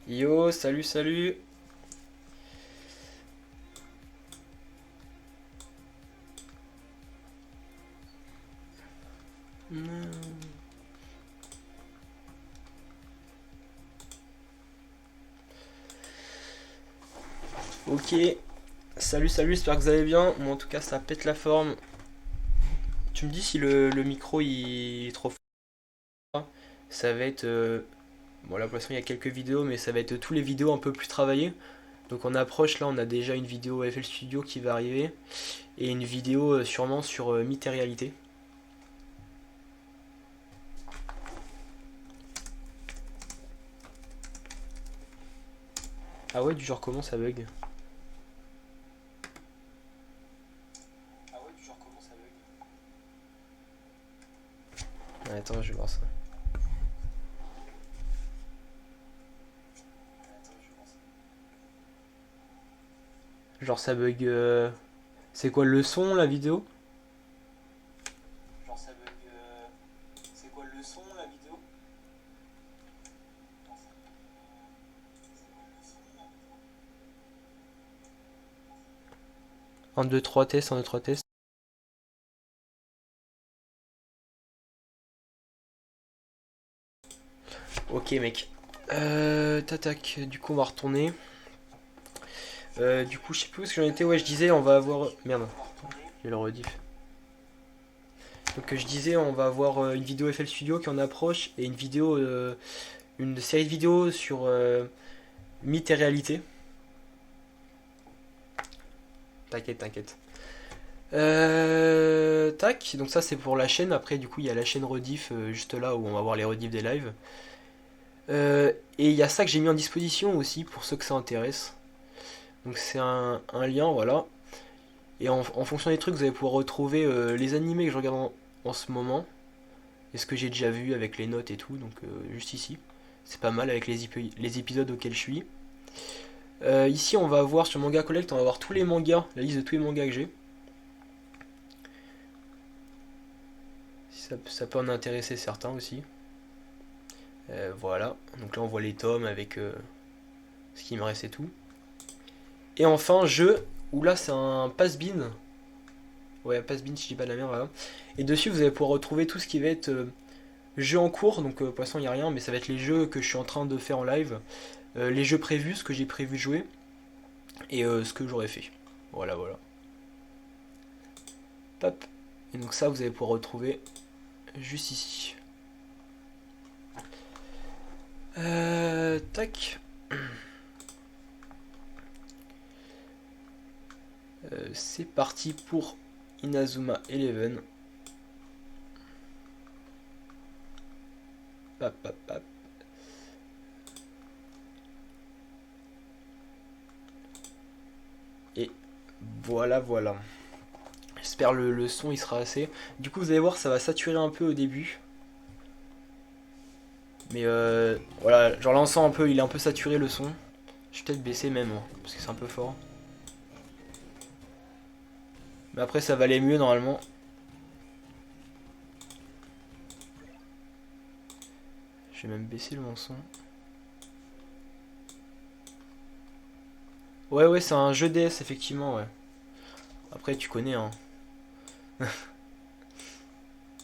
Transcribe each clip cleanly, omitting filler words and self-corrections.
Yo, salut, salut. Ok, salut, salut, j'espère que vous allez bien. Moi, en tout cas, ça pète la forme. Tu me dis si le micro il est trop fort. Ça va être. Bon, là, pour l'instant, il y a quelques vidéos, mais ça va être tous les vidéos un peu plus travaillées. Donc, on approche, là, on a déjà une vidéo FL Studio qui va arriver. Et une vidéo sûrement sur Mythe et Réalité. Ah ouais, du genre, comment ça bug? Attends, je vais voir ça. Genre, ça bug. C'est quoi le son, la vidéo? Un 2 3 tests, un 2 3 tests. Ok, mec. Tac, du coup, on va retourner. Du coup, je sais plus où est-ce que j'en étais. Ouais, je disais, on va avoir. Merde, j'ai le rediff. Donc, je disais, on va avoir une vidéo FL Studio qui en approche et une vidéo, une série de vidéos sur mythe et réalité. T'inquiète, t'inquiète. Tac, donc ça c'est pour la chaîne. Après, du coup, il y a la chaîne rediff juste là où on va voir les rediffs des lives. Et il y a ça que j'ai mis en disposition aussi pour ceux que ça intéresse. Donc, c'est un lien, voilà. Et en fonction des trucs, vous allez pouvoir retrouver les animés que je regarde en ce moment. Et ce que j'ai déjà vu avec les notes et tout. Donc juste ici. C'est pas mal avec les épisodes auxquels je suis. Ici, on va voir sur Manga Collect, on va voir tous les mangas, la liste de tous les mangas que j'ai. Si ça peut en intéresser certains aussi. Voilà. Donc là, on voit les tomes avec ce qui me reste et tout. Et enfin, jeu, où là, c'est un pass-bin. Ouais, un pass-bin si je dis pas de la merde, voilà. Et dessus, vous allez pouvoir retrouver tout ce qui va être jeux en cours, donc pour l'instant il n'y a rien, mais ça va être les jeux que je suis en train de faire en live, les jeux prévus, ce que j'ai prévu de jouer, et ce que j'aurais fait. Voilà, voilà. Hop. Et donc ça, vous allez pouvoir retrouver juste ici. Tac. C'est parti pour Inazuma Eleven. Hop, hop, hop. Et voilà, voilà. J'espère le son il sera assez. Du coup, vous allez voir, ça va saturer un peu au début. Mais voilà, genre l'ensemble un peu, il est un peu saturé le son. Je vais peut-être baisser même, hein, parce que c'est un peu fort. Mais après, ça va aller mieux normalement. Je vais même baisser le mon son. Ouais, ouais, c'est un jeu DS, effectivement, ouais. Après, tu connais, hein.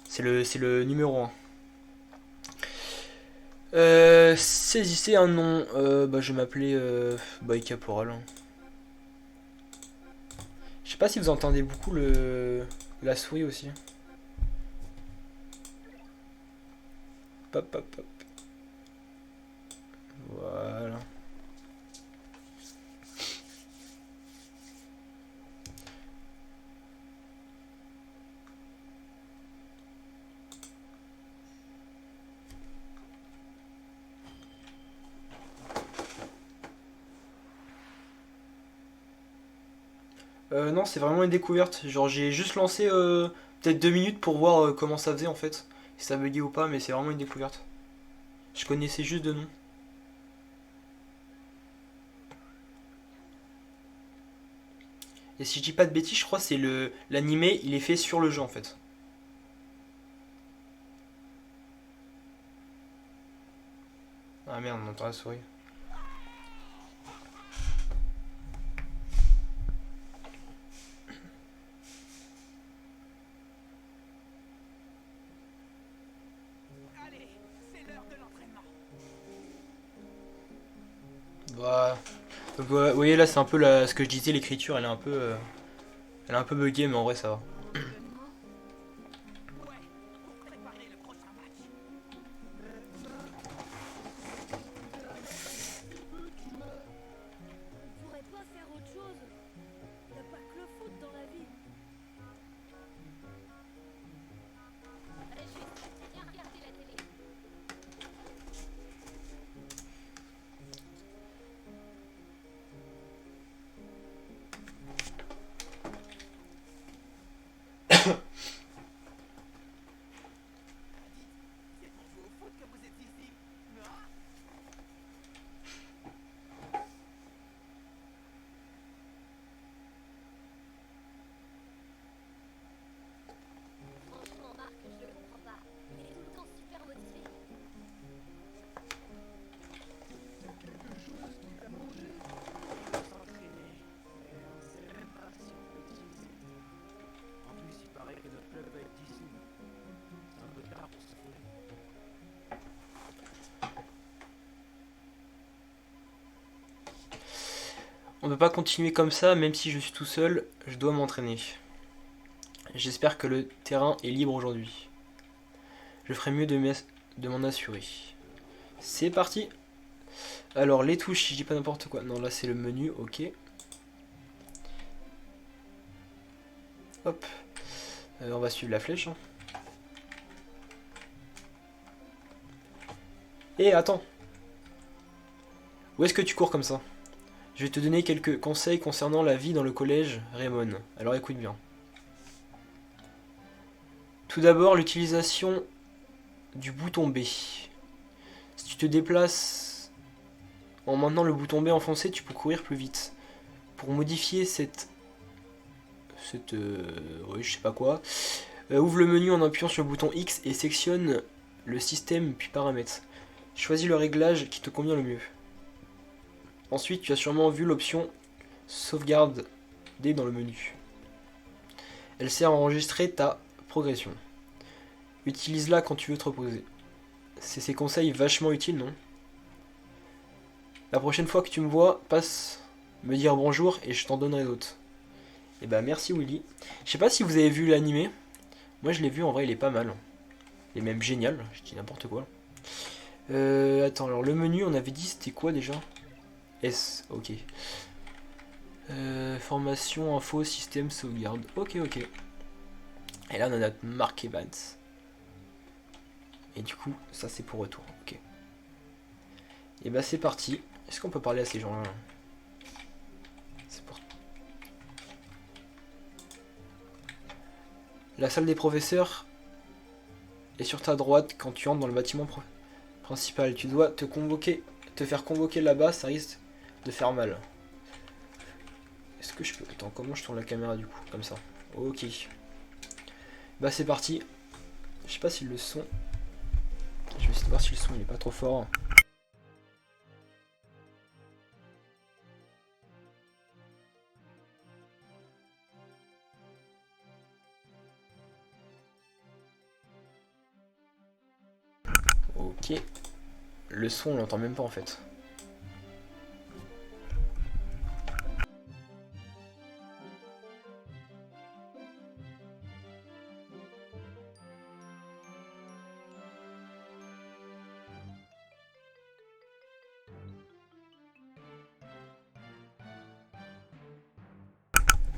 C'est le numéro un. Saisissez un nom. Bah, je vais m'appeler Boy Caporal, hein. Je sais pas si vous entendez beaucoup la souris aussi. Hop, hop, hop. Voilà. Non, c'est vraiment une découverte. Genre, j'ai juste lancé peut-être 2 minutes pour voir comment ça faisait en fait. Si ça buguait ou pas, mais c'est vraiment une découverte. Je connaissais juste de nom. Et si je dis pas de bêtises, je crois que c'est l'animé, il est fait sur le jeu en fait. Ah merde, on entend la souris. Bah, donc, vous voyez là c'est un peu ce que je disais, l'écriture elle est un peu buggée mais en vrai ça va. On pourrait pas faire autre chose. Y a pas que le foot dans la vie. Régis, viens regarder la télé. Franchement, Marc, je le comprends pas. Il est tout le temps super motivé. S'entraîner. Et on sait même pas si on peut l'utiliser. En plus, il paraît que notre club va être dissous. C'est un peu tard pour s'affoler. On ne peut pas continuer comme ça, même si je suis tout seul, je dois m'entraîner. J'espère que le terrain est libre aujourd'hui. Je ferai mieux de m'en assurer. C'est parti. Alors les touches, si je dis pas n'importe quoi. Non, là c'est le menu, ok. Hop. On va suivre la flèche. Hein. Et attends. Où est-ce que tu cours comme ça? Je vais te donner quelques conseils concernant la vie dans le collège Raymond. Alors écoute bien. Tout d'abord, l'utilisation du bouton B. Si tu te déplaces en maintenant le bouton B enfoncé, tu peux courir plus vite. Pour modifier oui, je sais pas quoi, ouvre le menu en appuyant sur le bouton X et sectionne le système puis paramètres. Choisis le réglage qui te convient le mieux. Ensuite, tu as sûrement vu l'option sauvegarde D dans le menu. Elle sert à enregistrer ta progression. Utilise-la quand tu veux te reposer. C'est ces conseils vachement utiles, non? La prochaine fois que tu me vois, passe me dire bonjour et je t'en donnerai d'autres. Et bah merci Willy. Je sais pas si vous avez vu l'animé. Moi je l'ai vu, en vrai il est pas mal. Il est même génial, je dis n'importe quoi. Attends, alors le menu on avait dit c'était quoi déjà? S, ok. Formation, info, système, sauvegarde. Ok, ok. Et là on a notre Mark Evans. Et du coup, ça c'est pour retour. Ok. Et bah c'est parti. Est-ce qu'on peut parler à ces gens-là? C'est pour... La salle des professeurs est sur ta droite quand tu entres dans le bâtiment principal. Tu dois te faire convoquer là-bas, ça risque de faire mal. Est-ce que je peux... Attends, comment je tourne la caméra du coup? Comme ça. Ok. Bah c'est parti. Je sais pas si le son... Je vais essayer de voir si le son il est pas trop fort. Ok. Le son on l'entend même pas en fait.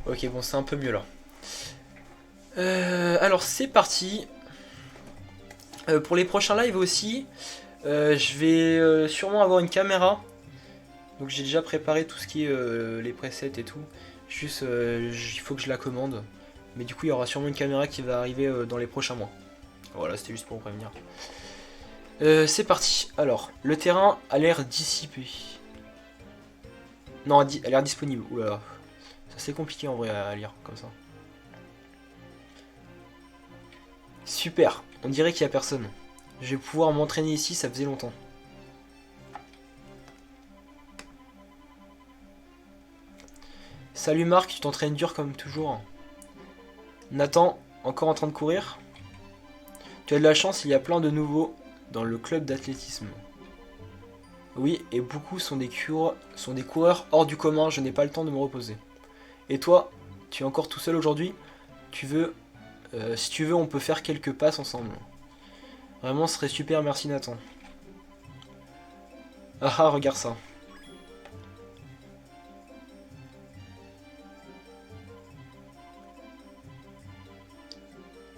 Ok, bon, c'est un peu mieux là. Alors, c'est parti. Pour les prochains lives aussi, je vais sûrement avoir une caméra. Donc, j'ai déjà préparé tout ce qui est les presets et tout. Juste, il faut que je la commande. Mais du coup, il y aura sûrement une caméra qui va arriver dans les prochains mois. Voilà, c'était juste pour vous prévenir. C'est parti. Alors, le terrain a l'air dissipé. Non, a l'air disponible. Oula. C'est compliqué en vrai à lire comme ça. Super, on dirait qu'il n'y a personne. Je vais pouvoir m'entraîner ici, ça faisait longtemps. Salut Marc, tu t'entraînes dur comme toujours. Nathan, encore en train de courir? Tu as de la chance, il y a plein de nouveaux dans le club d'athlétisme. Oui, et beaucoup sont des coureurs hors du commun, je n'ai pas le temps de me reposer. Et toi, tu es encore tout seul aujourd'hui? Si tu veux, on peut faire quelques passes ensemble. Vraiment, ce serait super, merci Nathan. Ah ah, regarde ça.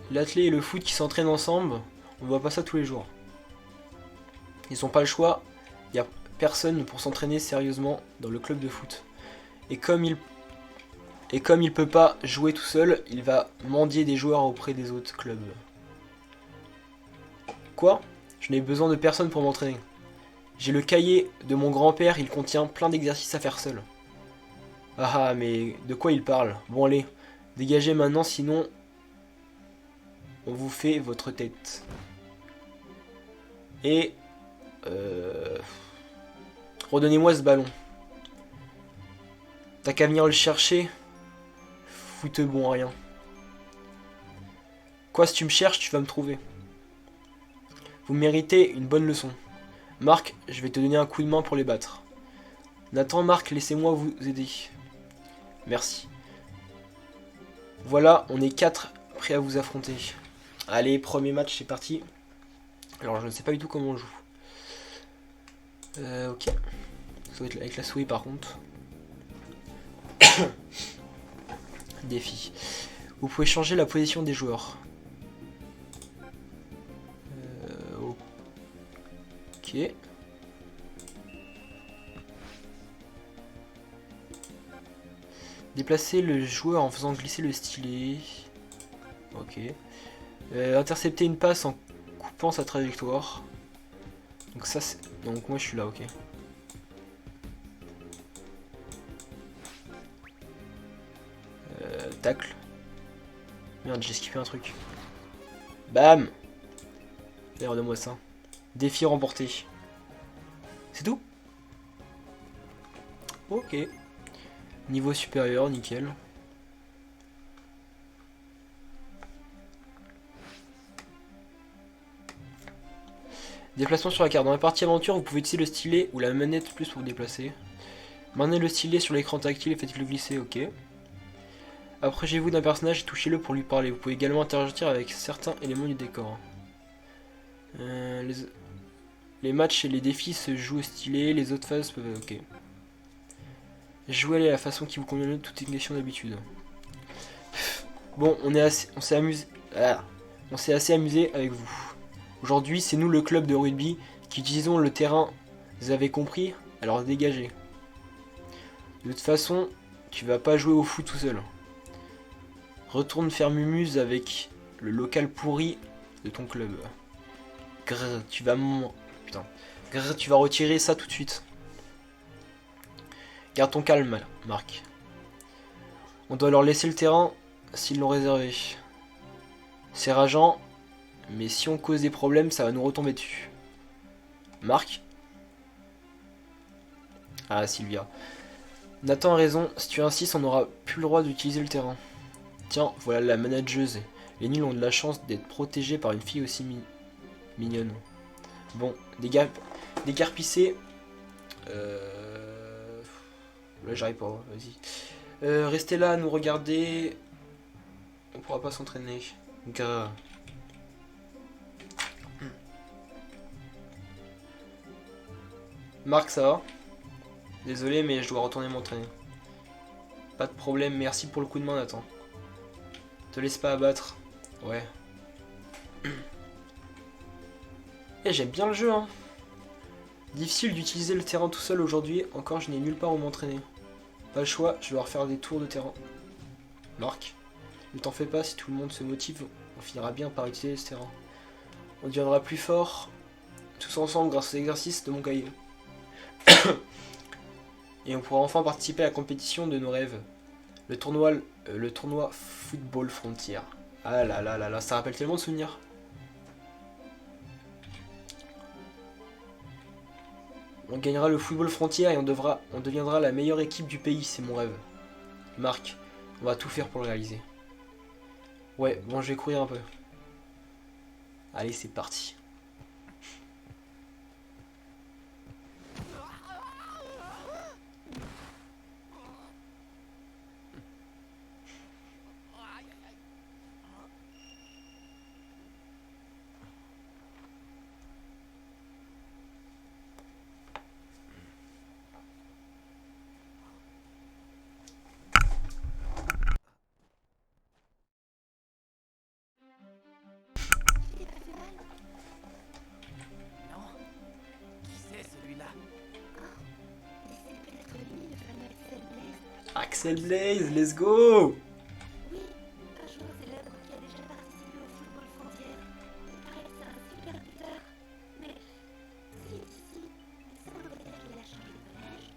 L'athlé et le foot qui s'entraînent ensemble, on voit pas ça tous les jours. Ils ont pas le choix, il y a personne pour s'entraîner sérieusement dans le club de foot. Et comme il peut pas jouer tout seul, il va mendier des joueurs auprès des autres clubs. Quoi? Je n'ai besoin de personne pour m'entraîner. J'ai le cahier de mon grand-père, il contient plein d'exercices à faire seul. Ah ah, mais de quoi il parle? Bon allez, dégagez maintenant, sinon on vous fait votre tête. Et... redonnez-moi ce ballon. T'as qu'à venir le chercher. Fouteux bon à rien. Quoi, si tu me cherches, tu vas me trouver. Vous méritez une bonne leçon. Marc, je vais te donner un coup de main pour les battre. Nathan, Marc, laissez-moi vous aider. Merci. Voilà, on est 4 prêts à vous affronter. Allez, premier match, c'est parti. Alors, je ne sais pas du tout comment on joue. Ok. Ça doit être avec la souris par contre. Défi. Vous pouvez changer la position des joueurs. Ok. Déplacer le joueur en faisant glisser le stylet. Ok. Intercepter une passe en coupant sa trajectoire. Donc ça c'est... Donc moi je suis là, ok. Tacle. Merde, j'ai skippé un truc. Bam! D'ailleurs, de moi ça. Défi remporté. C'est tout? Ok. Niveau supérieur, nickel. Déplacement sur la carte. Dans la partie aventure, vous pouvez utiliser le stylet ou la manette plus pour vous déplacer. Maintenez le stylet sur l'écran tactile et faites-le glisser, ok. Approchez-vous d'un personnage et touchez-le pour lui parler. Vous pouvez également interagir avec certains éléments du décor. Les matchs et les défis se jouent au stylet, les autres phases peuvent... Ok. Jouez à la façon qui vous convient, toute une question d'habitude. Bon, on s'est amusé... Ah, on s'est assez amusé avec vous. Aujourd'hui, c'est nous le club de rugby qui utilisons le terrain. Vous avez compris? Alors dégagez. De toute façon, tu vas pas jouer au foot tout seul. Retourne faire mumuse avec le local pourri de ton club. Grrr, tu vas... Putain. Grrr, tu vas retirer ça tout de suite. Garde ton calme, Marc. On doit leur laisser le terrain s'ils l'ont réservé. C'est rageant, mais si on cause des problèmes, ça va nous retomber dessus. Marc? Ah, Sylvia. Nathan a raison, si tu insistes, on n'aura plus le droit d'utiliser le terrain. Tiens, voilà la manageuse. Les nuls ont de la chance d'être protégés par une fille aussi mignonne. Bon, dégarpissez. Là, j'arrive pas, vas-y. Restez là à nous regarder. On pourra pas s'entraîner. Grrr. Marc, ça va? Désolé, mais je dois retourner m'entraîner. Pas de problème, merci pour le coup de main, Nathan. Te laisse pas abattre. Ouais. Eh, j'aime bien le jeu, hein. Difficile d'utiliser le terrain tout seul aujourd'hui, encore je n'ai nulle part où m'entraîner. Pas le choix, je dois refaire des tours de terrain. Marc, ne t'en fais pas, si tout le monde se motive, on finira bien par utiliser ce terrain. On deviendra plus fort, tous ensemble grâce aux exercices de mon cahier. Et on pourra enfin participer à la compétition de nos rêves. Le tournoi Football Frontier. Ah là là là là, ça rappelle tellement de souvenirs. On gagnera le Football Frontier et on deviendra la meilleure équipe du pays, c'est mon rêve. Marc, on va tout faire pour le réaliser. Ouais, bon, je vais courir un peu. Allez, c'est parti. Axel Blaze, let's go! Oui, un joueur célèbre qui a déjà participé au football frontière. Il paraît que c'est un super buteur. Mais si, ça voudrait dire qu'il a changé de collège.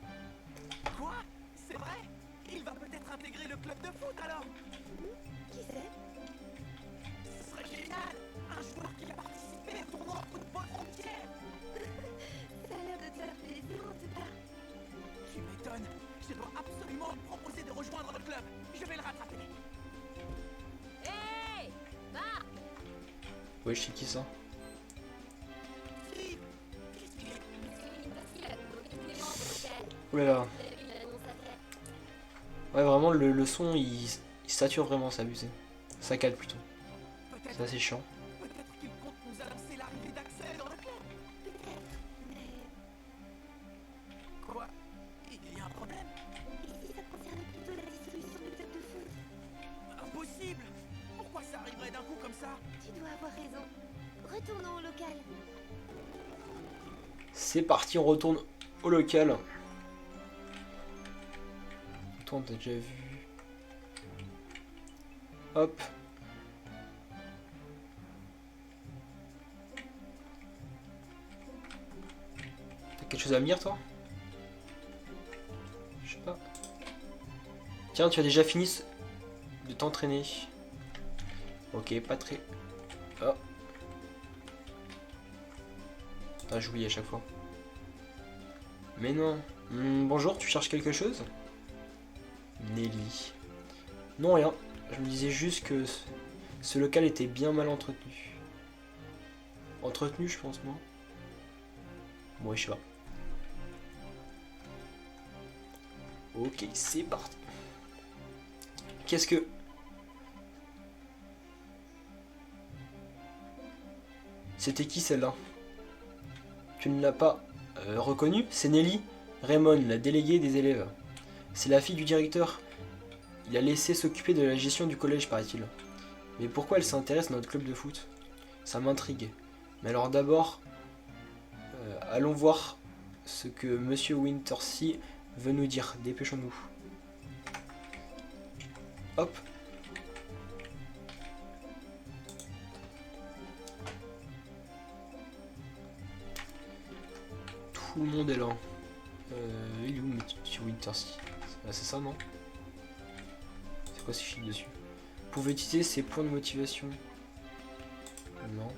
Quoi? C'est vrai? Il va peut-être intégrer le club de foot alors? Qui sait? Ce serait génial! Un joueur qui a participé au tournoi football frontière! Ça a l'air de te faire plaisir en tout cas. Tu m'étonnes! Je dois absolument lui proposer de rejoindre le club! Je vais le rattraper! Hey, Marc! Ouais, je sais qui ça. Steve! Qu'est-ce qu'il est? Parce qu'il a convoqué tous les membres au local. Oulala. Vous avez vu l'annonce à faire? Ouais, vraiment, le son, il sature vraiment, c'est abusé. Ça cale plutôt. C'est Peut-être assez chiant. qu'il compte nous annoncer l'arrivée d'Axel dans le club! Peut-être, mais... Quoi? Il y a un problème? Et si ça concernait plutôt la distribution du club de foot? Impossible! Pourquoi ça arriverait d'un coup comme ça? Tu dois avoir raison. Retournons au local. C'est parti, on retourne au local. Toi, on t'a déjà vu. Hop. T'as quelque chose à me dire, toi? Je sais pas. Tiens, tu as déjà fini de t'entraîner. Ok, pas très... Oh. Ah, j'oublie à chaque fois. Mais non. Bonjour, tu cherches quelque chose? Nelly. Non, rien. Je me disais juste que ce local était bien mal entretenu. Entretenu, je pense, moi. Bon, je sais pas. Ok, c'est parti. Qu'est-ce que... C'était qui celle-là? Tu ne l'as pas reconnue? C'est Nelly Raymond, la déléguée des élèves. C'est la fille du directeur. Il a laissé s'occuper de la gestion du collège, paraît-il. Mais pourquoi elle s'intéresse à notre club de foot? Ça m'intrigue. Mais alors d'abord, allons voir ce que Monsieur Wintersea veut nous dire. Dépêchons-nous. Hop. Tout le monde est là. Il est où Monsieur Wintersea? C'est ça, non? C'est quoi ces chiffres dessus? Vous pouvez utiliser ces points de motivation. Non.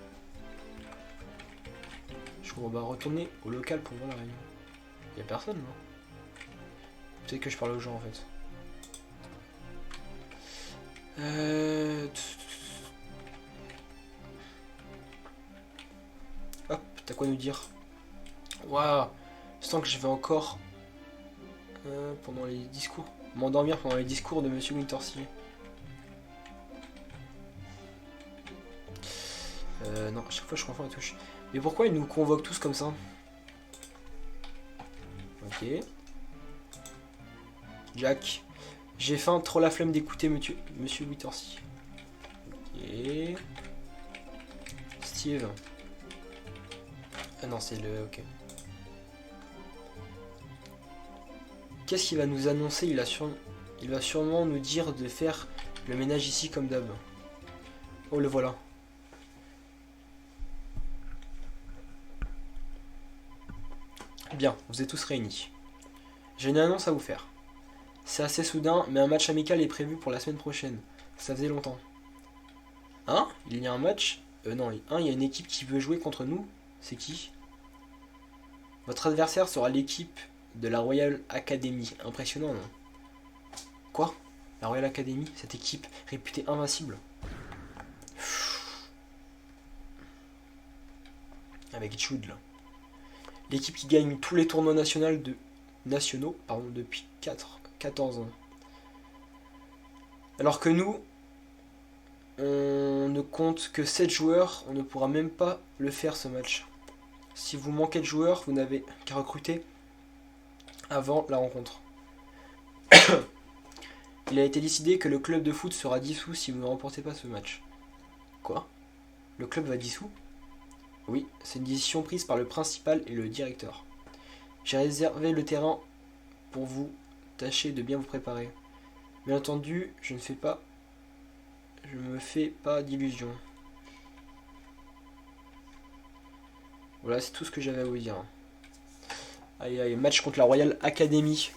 Je crois qu'on va retourner au local pour voir la réunion. Y'a personne, non? Peut-être que je parle aux gens en fait. Hop, t'as quoi nous dire? Waouh, je sens que je vais encore pendant les discours m'endormir pendant les discours de Monsieur Wintersea. Non, à chaque fois je confonds la touche. Mais pourquoi ils nous convoquent tous comme ça? Ok. Jack. J'ai faim, trop la flemme d'écouter Monsieur Wintersea. Ok. Steve. Ah non, c'est le... Ok. Qu'est-ce qu'il va nous annoncer? Il va sûrement nous dire de faire le ménage ici comme d'hab. Oh, le voilà. Bien, vous êtes tous réunis. J'ai une annonce à vous faire. C'est assez soudain, mais un match amical est prévu pour la semaine prochaine. Ça faisait longtemps. Hein? Il y a un match? Non, il y a une équipe qui veut jouer contre nous. C'est qui? Votre adversaire sera l'équipe de la Royal Academy. Impressionnant, non? Quoi? La Royal Academy? Cette équipe réputée invincible? Avec Jude, là. L'équipe qui gagne tous les tournois nationaux depuis 14 ans. Alors que nous, on ne compte que 7 joueurs, on ne pourra même pas le faire ce match. Si vous manquez de joueurs, vous n'avez qu'à recruter avant la rencontre. Il a été décidé que le club de foot sera dissous si vous ne remportez pas ce match. Quoi? Le club va dissous? Oui, c'est une décision prise par le principal et le directeur. J'ai réservé le terrain pour vous. Tâchez de bien vous préparer. Bien entendu, je me fais pas d'illusions. Voilà, c'est tout ce que j'avais à vous dire. Allez, allez, match contre la Royal Academy.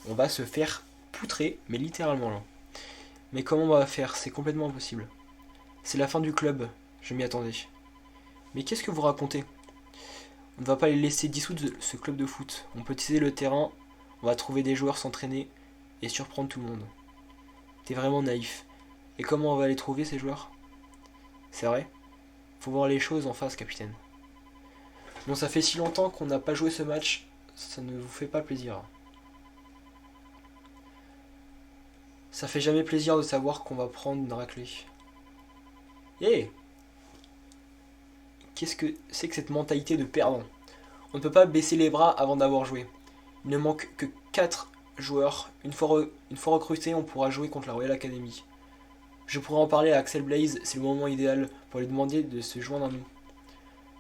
On va se faire poutrer, mais littéralement là. Mais comment on va faire? C'est complètement impossible. C'est la fin du club, je m'y attendais. Mais qu'est-ce que vous racontez? On ne va pas les laisser dissoudre ce club de foot. On peut utiliser le terrain, on va trouver des joueurs s'entraîner et surprendre tout le monde. T'es vraiment naïf. Et comment on va les trouver ces joueurs? C'est vrai? Faut voir les choses en face, capitaine. Bon, ça fait si longtemps qu'on n'a pas joué ce match, ça ne vous fait pas plaisir. Ça fait jamais plaisir de savoir qu'on va prendre une raclée. Hé! Qu'est-ce que c'est que cette mentalité de perdant? On ne peut pas baisser les bras avant d'avoir joué. Il ne manque que 4 joueurs. Une fois recrutés, on pourra jouer contre la Royal Academy. Je pourrais en parler à Axel Blaze, c'est le moment idéal pour lui demander de se joindre à nous.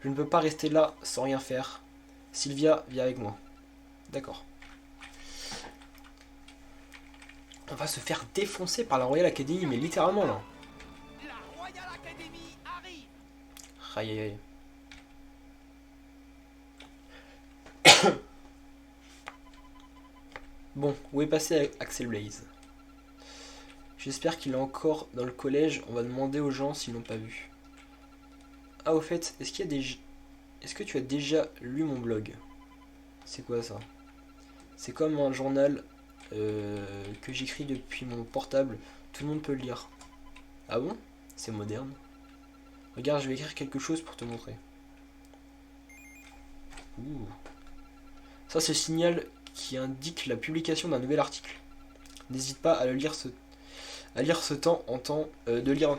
Je ne peux pas rester là sans rien faire. Sylvia, viens avec moi. D'accord. On va se faire défoncer par la Royal Academy, mais littéralement là. La Royal Academy arrive. Aïe aïe aïe. Bon, où est passé Axel Blaze? J'espère qu'il est encore dans le collège. On va demander aux gens s'ils l'ont pas vu. Ah, au fait, est-ce que tu as déjà lu mon blog? C'est quoi ça? C'est comme un journal que j'écris depuis mon portable. Tout le monde peut le lire. Ah bon? C'est moderne. Regarde, je vais écrire quelque chose pour te montrer. Ouh. Ça, c'est le signal qui indique la publication d'un nouvel article. N'hésite pas à le lire ce temps en temps de lire.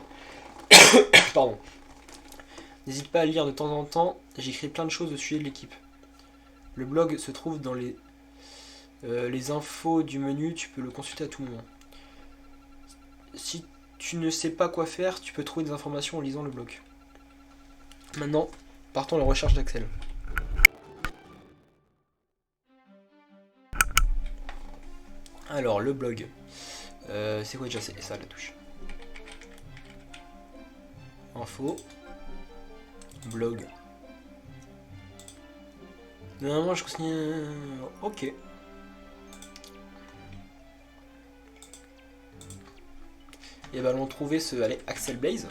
Pardon. N'hésite pas à lire de temps en temps. J'écris plein de choses au sujet de l'équipe. Le blog se trouve dans les infos du menu. Tu peux le consulter à tout moment. Si tu ne sais pas quoi faire, tu peux trouver des informations en lisant le blog. Maintenant, partons à la recherche d'Axel. Alors, le blog. C'est quoi déjà? C'est ça la touche. Info. Blog. Normalement, je continue. Ok. Et bah, allons trouver ce. Allez, Axel Blaze.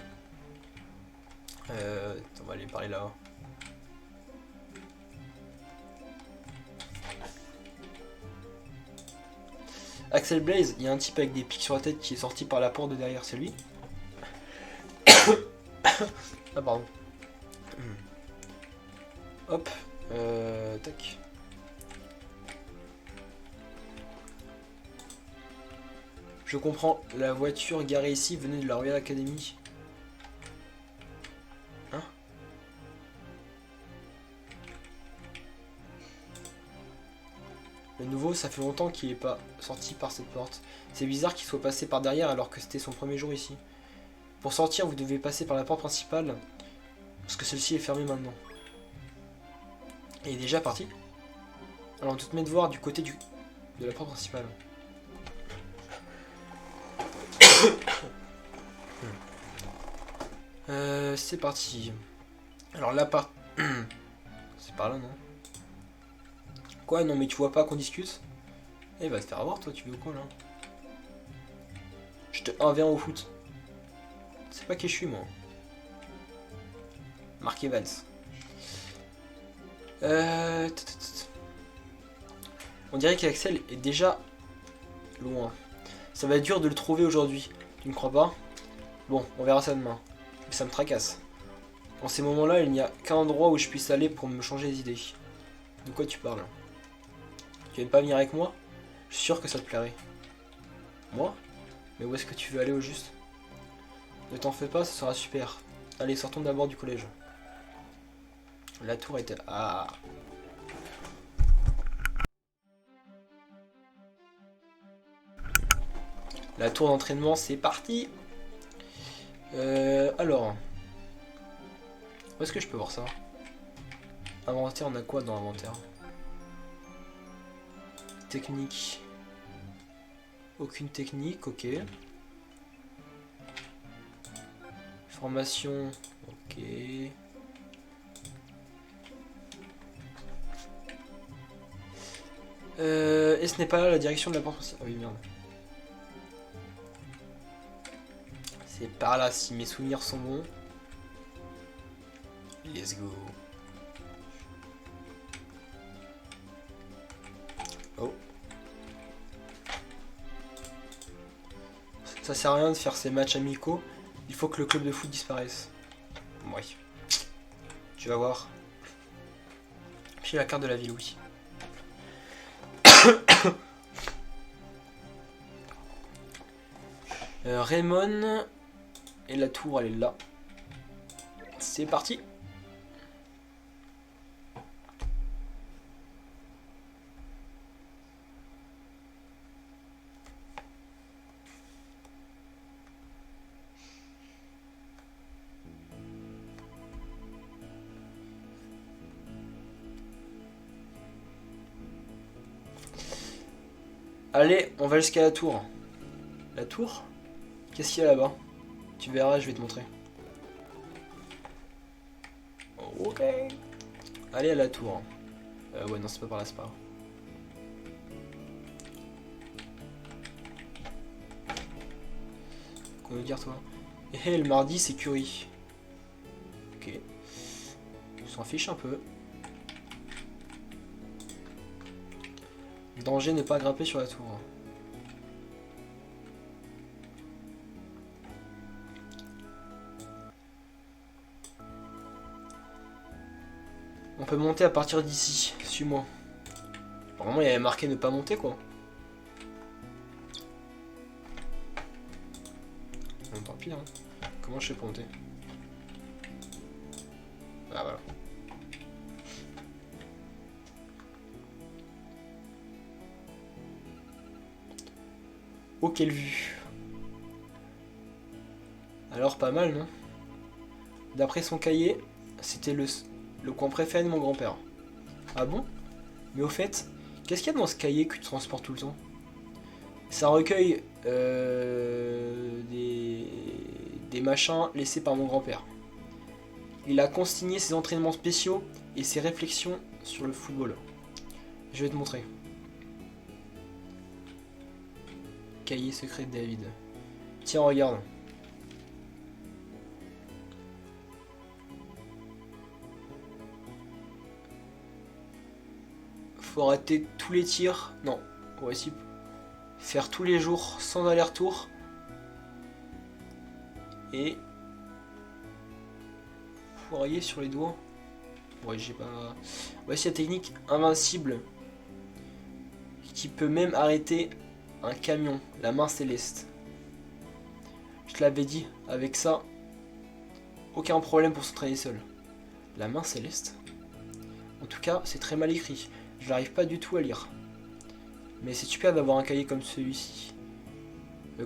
On va aller parler là. Axel Blaze, il y a un type avec des pics sur la tête qui est sorti par la porte de derrière, c'est lui. Ah pardon. Hop, tac. Je comprends, la voiture garée ici venait de la Royal Academy. Hein? Le nouveau, ça fait longtemps qu'il est pas sorti par cette porte. C'est bizarre qu'il soit passé par derrière alors que c'était son premier jour ici. Pour sortir, vous devez passer par la porte principale, parce que celle-ci est fermée maintenant. Et il est déjà parti? Alors on te met de voir du côté de la porte principale. C'est parti. Alors là, c'est par là, non? Quoi? Non, mais tu vois pas qu'on discute? Eh, va te faire avoir, toi, tu veux quoi, là? Je te 1v1 au foot. C'est pas qui je suis, moi. Mark Evans. On dirait qu'Axel est déjà loin. Ça va être dur de le trouver aujourd'hui. Tu ne crois pas? Bon, on verra ça demain. Mais ça me tracasse. En ces moments-là, il n'y a qu'un endroit où je puisse aller pour me changer les idées. De quoi tu parles? Tu veux pas venir avec moi? Je suis sûr que ça te plairait. Moi? Mais où est-ce que tu veux aller au juste? Ne t'en fais pas, ce sera super. Allez, sortons d'abord du collège. La tour était... Ah. La tour d'entraînement, c'est parti. Alors. Où est-ce que je peux voir ça? Inventaire, on a quoi dans l'inventaire? Technique. Aucune technique, ok. Formation, ok. Et ce n'est pas là la direction de la porte principale. Ah oui, merde. C'est par là si mes souvenirs sont bons. Let's go. Oh. Ça sert à rien de faire ces matchs amicaux. Il faut que le club de foot disparaisse. Ouais. Tu vas voir. Puis la carte de la ville, oui. Raymond. Et la tour, elle est là. C'est parti. Allez, on va jusqu'à la tour. La tour? Qu'est-ce qu'il y a là-bas? Tu verras, je vais te montrer. Ok. Allez à la tour. Ouais, non, c'est pas par là, c'est pas grave. Qu'on veut dire, toi? Et le mardi, c'est Curie. Ok. On s'en fiche un peu. Danger, ne pas grimper sur la tour. On peut monter à partir d'ici. Suis-moi. Normalement, il y avait marqué ne pas monter, quoi. Bon, tant pis, hein. Comment je fais pour monter? Ah, voilà. Oh, quelle vue. Alors, pas mal, non? D'après son cahier, c'était le coin préféré de mon grand-père. Ah bon? Mais au fait, qu'est-ce qu'il y a dans ce cahier que tu transportes tout le temps? Ça recueille des machins laissés par mon grand-père. Il a consigné ses entraînements spéciaux et ses réflexions sur le football. Je vais te montrer. Cahier secret de David. Tiens, regarde. Faut rater tous les tirs. Non, on va essayer faire tous les jours sans aller-retour. Et fourrier sur les doigts. Ouais, j'ai pas. Voici la technique invincible qui peut même arrêter un camion, la main céleste. Je te l'avais dit, avec ça, aucun problème pour s'entraîner seul. La main céleste? En tout cas, c'est très mal écrit. Je n'arrive pas du tout à lire. Mais c'est super d'avoir un cahier comme celui-ci.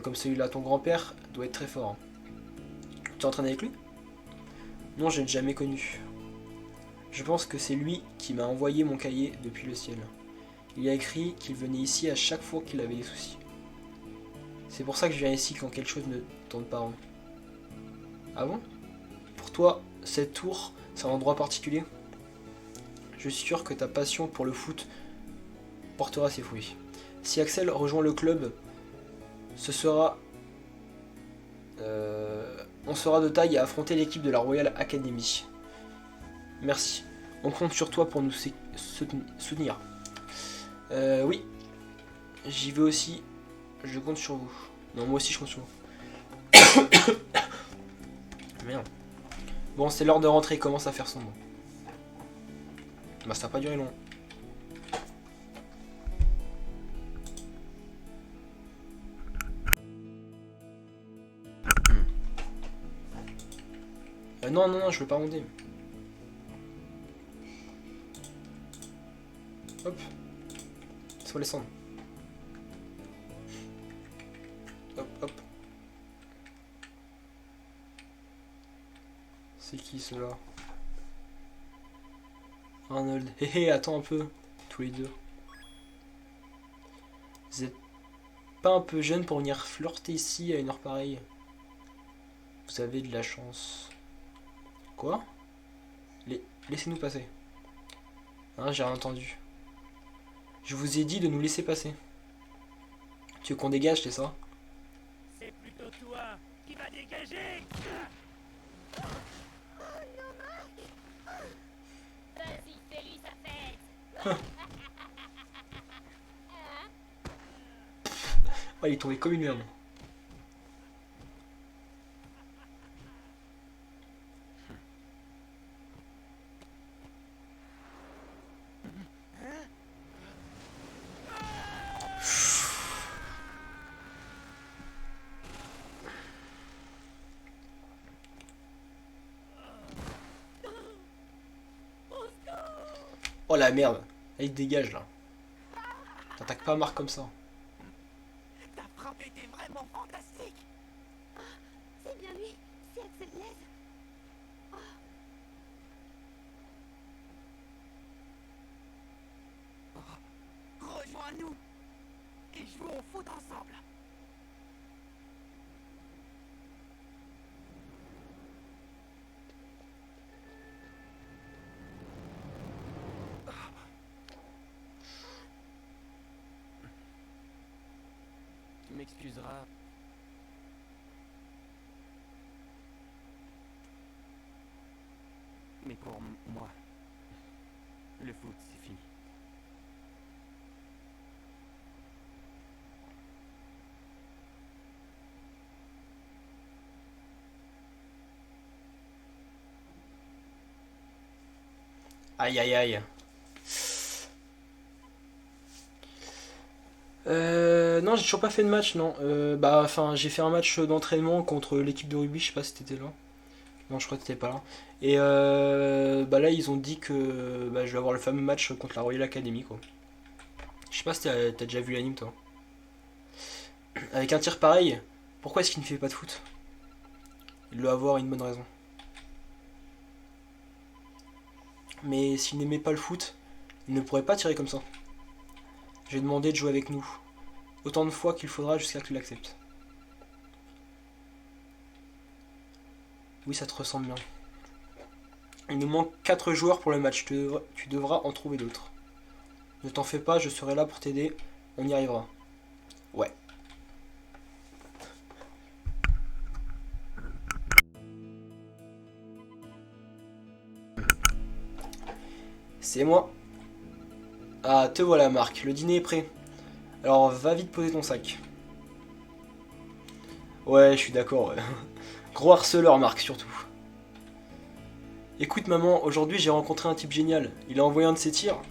Comme celui-là, ton grand-père doit être très fort. Tu t'entraînes avec lui? Non, je ne l'ai jamais connu. Je pense que c'est lui qui m'a envoyé mon cahier depuis le ciel. Il a écrit qu'il venait ici à chaque fois qu'il avait des soucis. C'est pour ça que je viens ici quand quelque chose ne tourne pas rond. Ah bon? Pour toi, cette tour, c'est un endroit particulier? Je suis sûr que ta passion pour le foot portera ses fruits. Si Axel rejoint le club, ce sera... on sera de taille à affronter l'équipe de la Royal Academy. Merci. On compte sur toi pour nous soutenir. Oui. J'y vais aussi. Je compte sur vous. Non, moi aussi je compte sur vous. Merde. Bon, c'est l'heure de rentrer. Il commence à faire sombre. Bah, ça n'a pas duré long. Non, non, non, je veux pas monter. Hop. Faut descendre. Hop, hop. C'est qui cela? Arnold. Hé hé, attends un peu. Tous les deux. pas un peu jeune pour venir flirter ici à une heure pareille? Vous avez de la chance. Quoi? Laissez-nous passer. Hein, j'ai rien entendu. Je vous ai dit de nous laisser passer. Tu veux qu'on dégage, c'est ça? C'est plutôt toi qui vas dégager. Vas-y, fais-lui sa fête. Oh, il est tombé comme une merde. Oh la merde. Allez, dégage là. T'attaques pas Marc comme ça. Ta frappe était vraiment fantastique. C'est bien lui, c'est Axel Blaise. Rejoins-nous et jouons au foot ensemble. Tu m'excuseras. Mais pour moi, le foot, c'est fini. Aïe aïe aïe. Non, j'ai toujours pas fait de match, non. Bah, enfin, j'ai fait un match d'entraînement contre l'équipe de rugby, je sais pas si t'étais là. Non, je crois que t'étais pas là. Et bah là, ils ont dit que bah, je vais avoir le fameux match contre la Royal Academy, quoi. Je sais pas si t'as déjà vu l'anime, toi. Avec un tir pareil, pourquoi est-ce qu'il ne fait pas de foot? Il doit avoir une bonne raison. Mais s'il n'aimait pas le foot, il ne pourrait pas tirer comme ça. J'ai demandé de jouer avec nous. Autant de fois qu'il faudra jusqu'à qu'il accepte. Oui, ça te ressemble bien. Il nous manque 4 joueurs pour le match. Tu devras en trouver d'autres. Ne t'en fais pas, je serai là pour t'aider. On y arrivera. Ouais. C'est moi. Ah, te voilà Marc, le dîner est prêt. Alors va vite poser ton sac. Ouais, je suis d'accord. Ouais. Gros harceleur Marc surtout. Écoute maman, aujourd'hui j'ai rencontré un type génial. Il a envoyé un de ses tirs.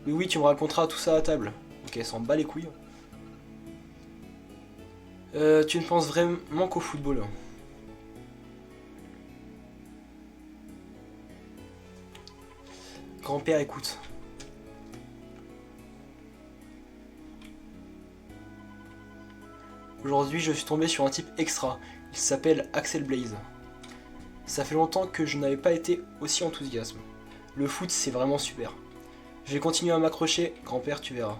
Oui oui, tu me raconteras tout ça à table. Ok, s'en bat les couilles. Tu ne penses vraiment qu'au football. Grand-père, écoute. Aujourd'hui, je suis tombé sur un type extra. Il s'appelle Axel Blaze. Ça fait longtemps que je n'avais pas été aussi enthousiaste. Le foot, c'est vraiment super. Je vais continuer à m'accrocher, grand-père, tu verras.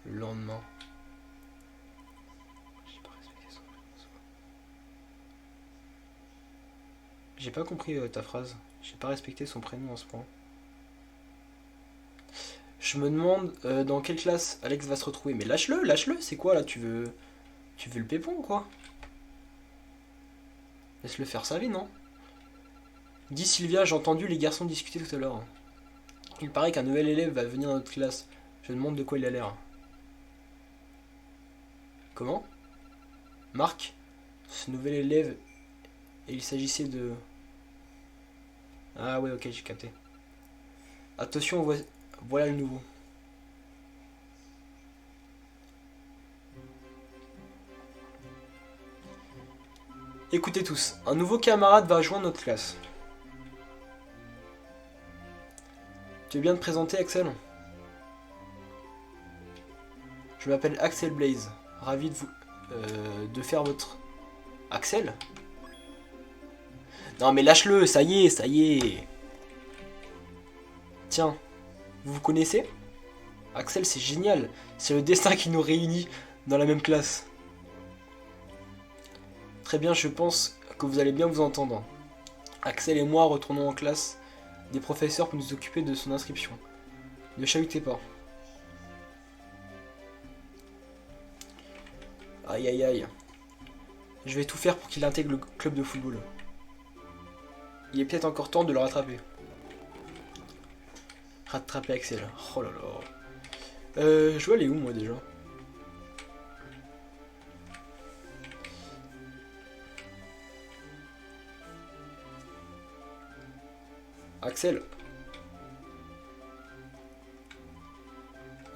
Le lendemain. J'ai pas compris ta phrase. J'ai pas respecté son prénom à ce point. Je me demande dans quelle classe Alex va se retrouver. Mais lâche-le, lâche-le. C'est quoi là? Tu veux le pépon ou quoi? Laisse-le faire sa vie, non? Dis Sylvia, j'ai entendu les garçons discuter tout à l'heure. Il paraît qu'un nouvel élève va venir dans notre classe. Je me demande de quoi il a l'air. Comment? Marc? Ce nouvel élève. Et il s'agissait de... Ah ouais, ok, j'ai capté. Attention, voilà le nouveau. Écoutez tous, un nouveau camarade va rejoindre notre classe. Tu veux bien te présenter, Axel? Je m'appelle Axel Blaze. de faire votre... Axel? Non mais lâche-le, ça y est, ça y est. Tiens, vous vous connaissez? Axel, c'est génial. C'est le destin qui nous réunit dans la même classe. Très bien, je pense que vous allez bien vous entendre. Axel et moi retournons en classe des professeurs pour nous occuper de son inscription. Ne chahutez pas. Aïe aïe aïe. Je vais tout faire pour qu'il intègre le club de football. Il est peut-être encore temps de le rattraper. Rattraper Axel. Oh là là. Je dois aller où moi déjà? Axel.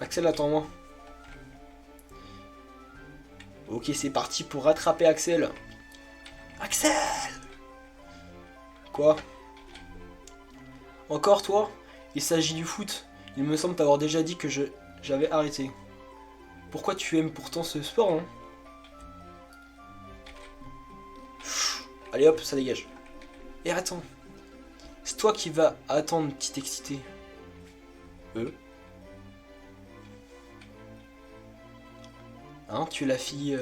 Axel, attends-moi. Ok, c'est parti pour rattraper Axel. Axel! Quoi? Encore toi? Il s'agit du foot. Il me semble t'avoir déjà dit que j'avais arrêté. Pourquoi tu aimes pourtant ce sport, hein? Allez hop, ça dégage. Et attends. C'est toi qui vas attendre, petit excité. Hein, tu es la fille...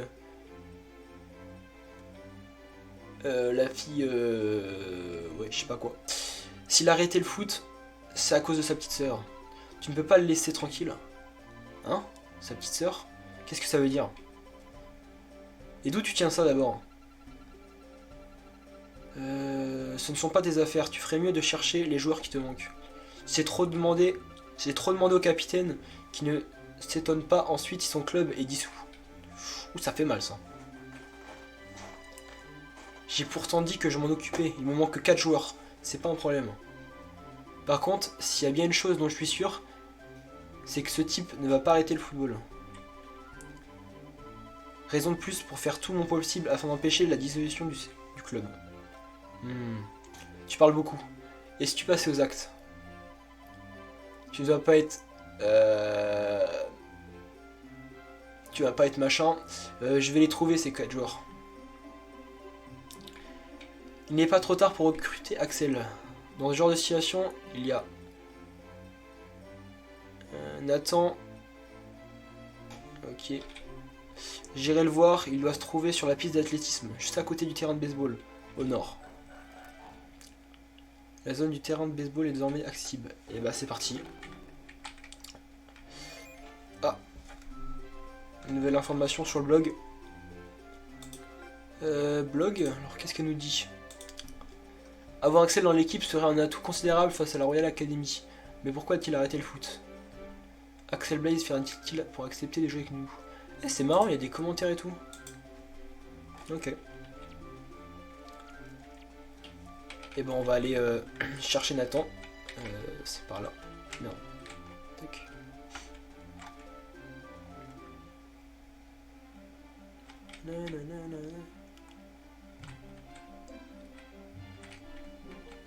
ouais, je sais pas quoi. S'il a arrêté le foot, c'est à cause de sa petite sœur. Tu ne peux pas le laisser tranquille. Hein? Sa petite sœur? Qu'est-ce que ça veut dire? Et d'où tu tiens ça d'abord? Ce ne sont pas tes affaires. Tu ferais mieux de chercher les joueurs qui te manquent. C'est trop demandé au capitaine qui ne s'étonne pas ensuite si son club est dissous. Ouh, ça fait mal ça. J'ai pourtant dit que je m'en occupais. Il me manque que 4 joueurs. C'est pas un problème. Par contre, s'il y a bien une chose dont je suis sûr, c'est que ce type ne va pas arrêter le football. Raison de plus pour faire tout mon possible afin d'empêcher la dissolution du club. Tu parles beaucoup. Et si tu passais aux actes? Tu ne dois pas être... Tu vas pas être machin. Je vais les trouver ces 4 joueurs. Il n'est pas trop tard pour recruter Axel. Dans ce genre de situation, il y a Nathan. Ok. J'irai le voir, il doit se trouver sur la piste d'athlétisme, juste à côté du terrain de baseball, au nord. La zone du terrain de baseball est désormais accessible. Et bah c'est parti. Ah. Une nouvelle information sur le blog. Blog, alors qu'est-ce qu'elle nous dit? Avoir Axel dans l'équipe serait un atout considérable face à la Royal Academy. Mais pourquoi a-t-il arrêté le foot? Axel Blaze fera-t-il pour accepter de jouer avec nous? Eh, c'est marrant, il y a des commentaires et tout. Ok. Et ben on va aller chercher Nathan. C'est par là. Non. Tac.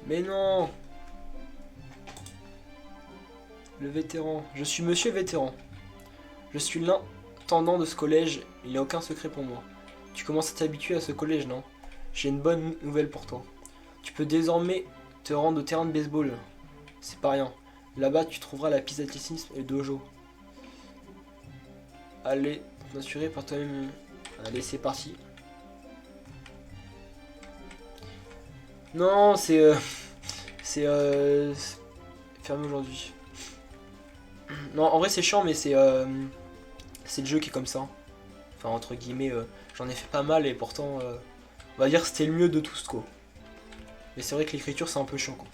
Mais non! Le vétéran. Je suis monsieur vétéran. Je suis l'intendant de ce collège. Il n'y a aucun secret pour moi. Tu commences à t'habituer à ce collège, non? J'ai une bonne nouvelle pour toi. Tu peux désormais te rendre au terrain de baseball. C'est pas rien. Là-bas, tu trouveras la piste d'athlétisme et le dojo. Allez, t'assurer par toi-même. Allez, c'est parti. Non, c'est fermé aujourd'hui. Non, en vrai, c'est chiant, mais c'est le jeu qui est comme ça. Enfin, entre guillemets, j'en ai fait pas mal et pourtant, on va dire que c'était le mieux de tous, quoi. Mais c'est vrai que l'écriture, c'est un peu chiant, quoi.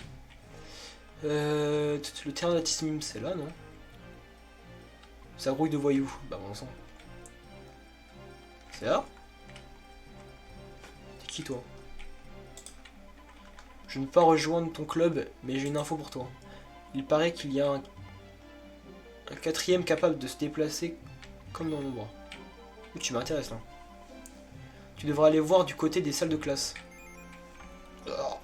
Le terrain d'athlétisme, c'est là, non? Ça grouille de voyous. Bah, bon sang. C'est là? T'es qui, toi? Je ne peux pas rejoindre ton club, mais j'ai une info pour toi. Il paraît qu'il y a un quatrième capable de se déplacer comme dans mon bras. Ouh, tu m'intéresses là. Tu devras aller voir du côté des salles de classe. Oh.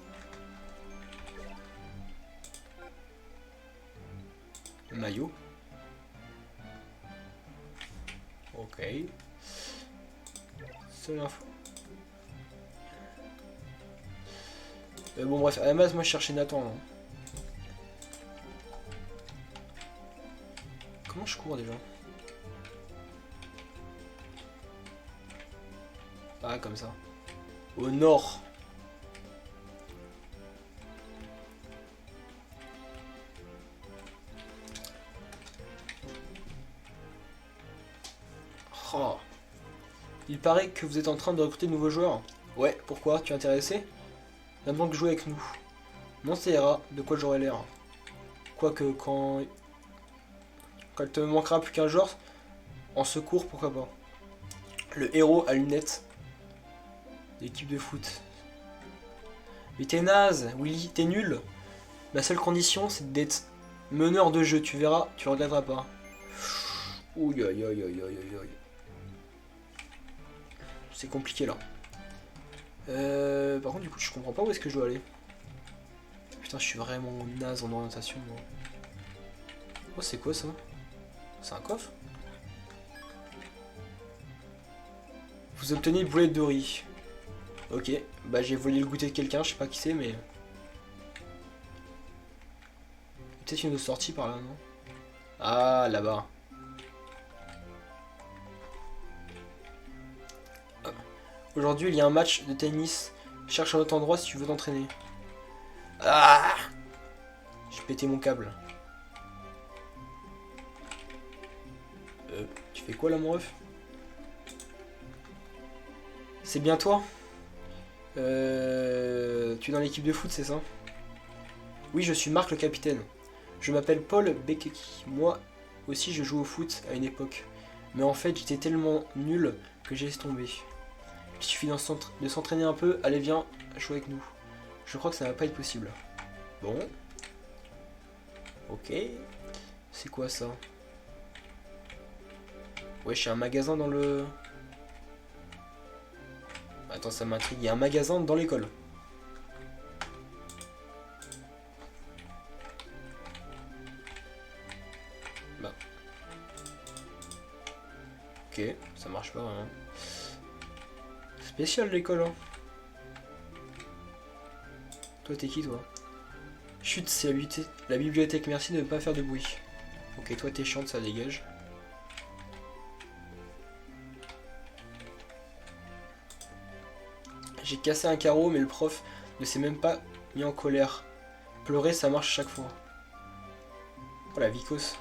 Maillot. Seule info. Bon bref, à la base moi je cherchais Nathan là. Comment je cours déjà? Ah comme ça. Au nord. Oh. Il paraît que vous êtes en train de recruter de nouveaux joueurs. Ouais, pourquoi? Tu es intéressé? Viens donc jouer avec nous. Non, ça ira, de quoi j'aurai l'air. Quoique quand il te manquera plus qu'un joueur, en secours, pourquoi pas. Le héros à lunettes. L'équipe de foot. Mais t'es naze, Willy, t'es nul. Ma seule condition, c'est d'être meneur de jeu, tu verras, tu regretteras pas. Ouh, aïe, aïe, aïe, aïe, aïe, aïe. C'est compliqué là. Par contre, du coup, je comprends pas où est-ce que je dois aller. Putain, je suis vraiment naze en orientation, moi. Oh, c'est quoi ça? C'est un coffre? Vous obtenez une boulette de riz. Ok, bah j'ai volé le goûter de quelqu'un, je sais pas qui c'est, mais... Peut-être une autre sortie par là, non? Ah, là-bas. Aujourd'hui, il y a un match de tennis. Cherche un autre endroit si tu veux t'entraîner. Ah! J'ai pété mon câble. Tu fais quoi là, mon ref? C'est bien toi? Tu es dans l'équipe de foot, c'est ça? Oui, je suis Marc le capitaine. Je m'appelle Paul Bekeki. Moi aussi, je joue au foot à une époque. Mais en fait, j'étais tellement nul que j'ai laissé tomber. Il suffit de s'entraîner un peu. Allez, viens, jouer avec nous. Je crois que ça va pas être possible. Bon. Ok. C'est quoi ça? Ouais, j'ai un magasin dans le... Attends, ça m'intrigue. Il y a un magasin dans l'école. Bah. Ok, ça marche pas. Hein. Spécial l'école. Hein. Toi, t'es qui, toi? Chut, c'est la bibliothèque. Merci de ne pas faire de bruit. Ok, toi, t'es chiante, ça dégage. J'ai cassé un carreau, mais le prof ne s'est même pas mis en colère. Pleurer, ça marche chaque fois. Oh la vicose.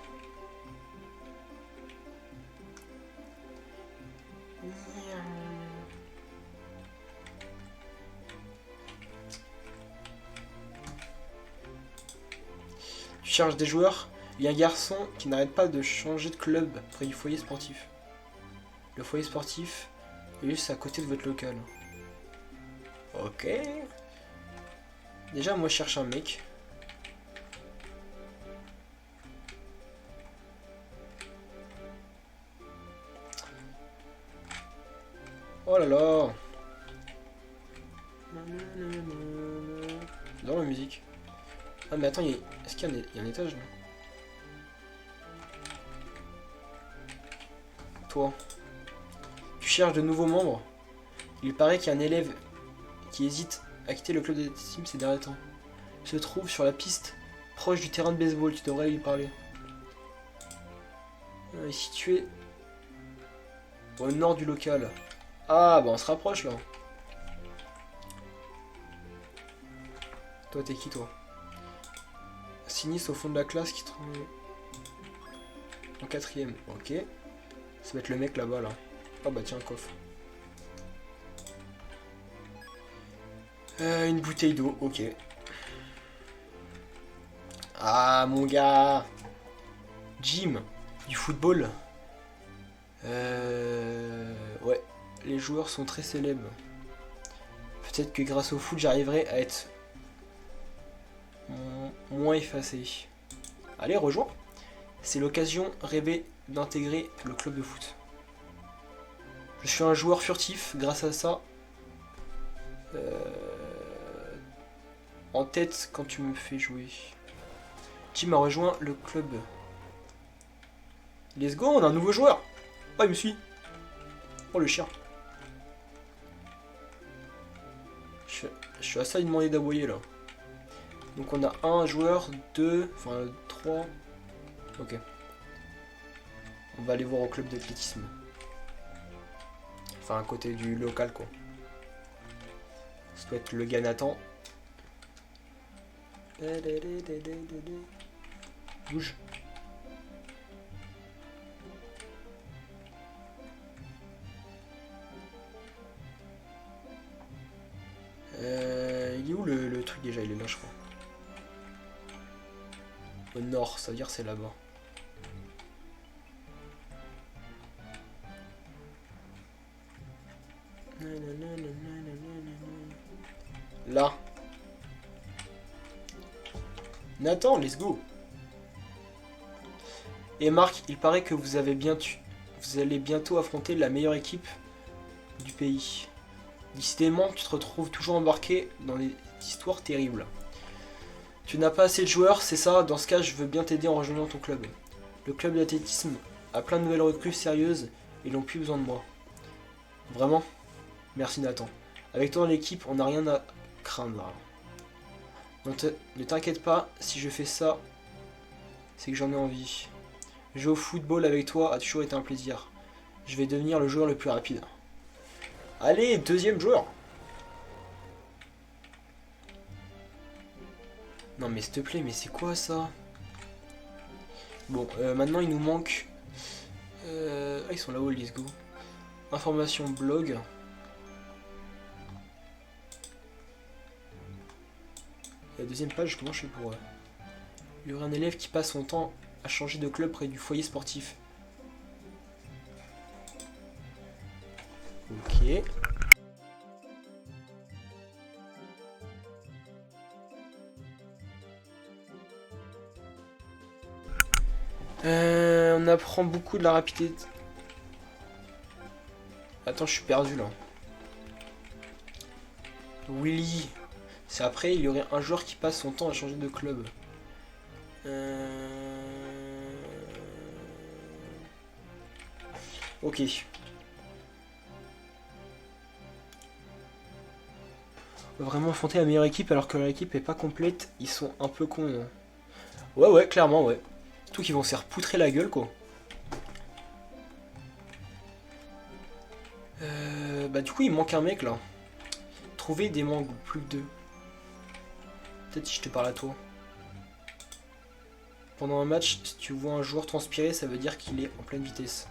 Tu cherches des joueurs? Il y a un garçon qui n'arrête pas de changer de club près du foyer sportif. Le foyer sportif est juste à côté de votre local. Ok. Déjà, moi, je cherche un mec. Oh là là. Dans la musique. Ah mais attends, est-ce qu'il y a un étage là? Toi. Tu cherches de nouveaux membres? Il paraît qu'il y a un élève qui hésite à quitter le club de Sims ces derniers temps. Il se trouve sur la piste, proche du terrain de baseball, tu devrais lui parler. Il est situé au nord du local. Ah bah on se rapproche là. Toi t'es qui toi? Sinistre au fond de la classe qui trouve en quatrième. Ok. Ça va être le mec là-bas là. Oh bah tiens un coffre. Une bouteille d'eau, ok. Ah mon gars. Gym. Du football. Ouais. Les joueurs sont très célèbres. Peut-être que grâce au foot j'arriverai à être moins effacé. Allez, rejoins. C'est l'occasion rêvée d'intégrer le club de foot. Je suis un joueur furtif, grâce à ça. En tête quand tu me fais jouer. Jim a rejoint le club. Let's go, on a un nouveau joueur. Oh, il me suit. Oh, le chien. Je suis assez à lui demander d'aboyer là. Donc on a un joueur, deux, enfin 3. Ok. On va aller voir au club d'athlétisme. Enfin à côté du local quoi. Ça doit être le gars Nathan. Bouge. Il est où le truc déjà? Il est là je crois. Au nord, ça veut dire c'est là-bas. Là. Nathan, let's go. Et Marc, il paraît que vous allez bientôt affronter la meilleure équipe du pays. Décidément, tu te retrouves toujours embarqué dans des histoires terribles. Tu n'as pas assez de joueurs, c'est ça? Dans ce cas, je veux bien t'aider en rejoignant ton club. Le club d'athlétisme a plein de nouvelles recrues sérieuses et ils n'ont plus besoin de moi. Vraiment? Merci Nathan. Avec toi dans l'équipe, on n'a rien à craindre. Ne t'inquiète pas, si je fais ça, c'est que j'en ai envie. Jouer au football avec toi a toujours été un plaisir. Je vais devenir le joueur le plus rapide. Allez, deuxième joueur. Non mais s'il te plaît, mais c'est quoi ça? Bon, maintenant il nous manque... Ah, ils sont là-haut, let's go. Information blog. La deuxième page, comment je fais pour... Il y aurait un élève qui passe son temps à changer de club près du foyer sportif. Ok. On apprend beaucoup de la rapidité. Attends, je suis perdu là. Willy. C'est après, il y aurait un joueur qui passe son temps à changer de club. Ok. On va vraiment affronter la meilleure équipe alors que leur équipe est pas complète. Ils sont un peu cons. Hein. Ouais, clairement, ouais. Surtout qu'ils vont se faire poutrer la gueule, quoi. Bah du coup, il manque un mec, là. Trouver des mangues, plus que deux. Peut-être si je te parle à toi. Pendant un match, si tu vois un joueur transpirer, ça veut dire qu'il est en pleine vitesse.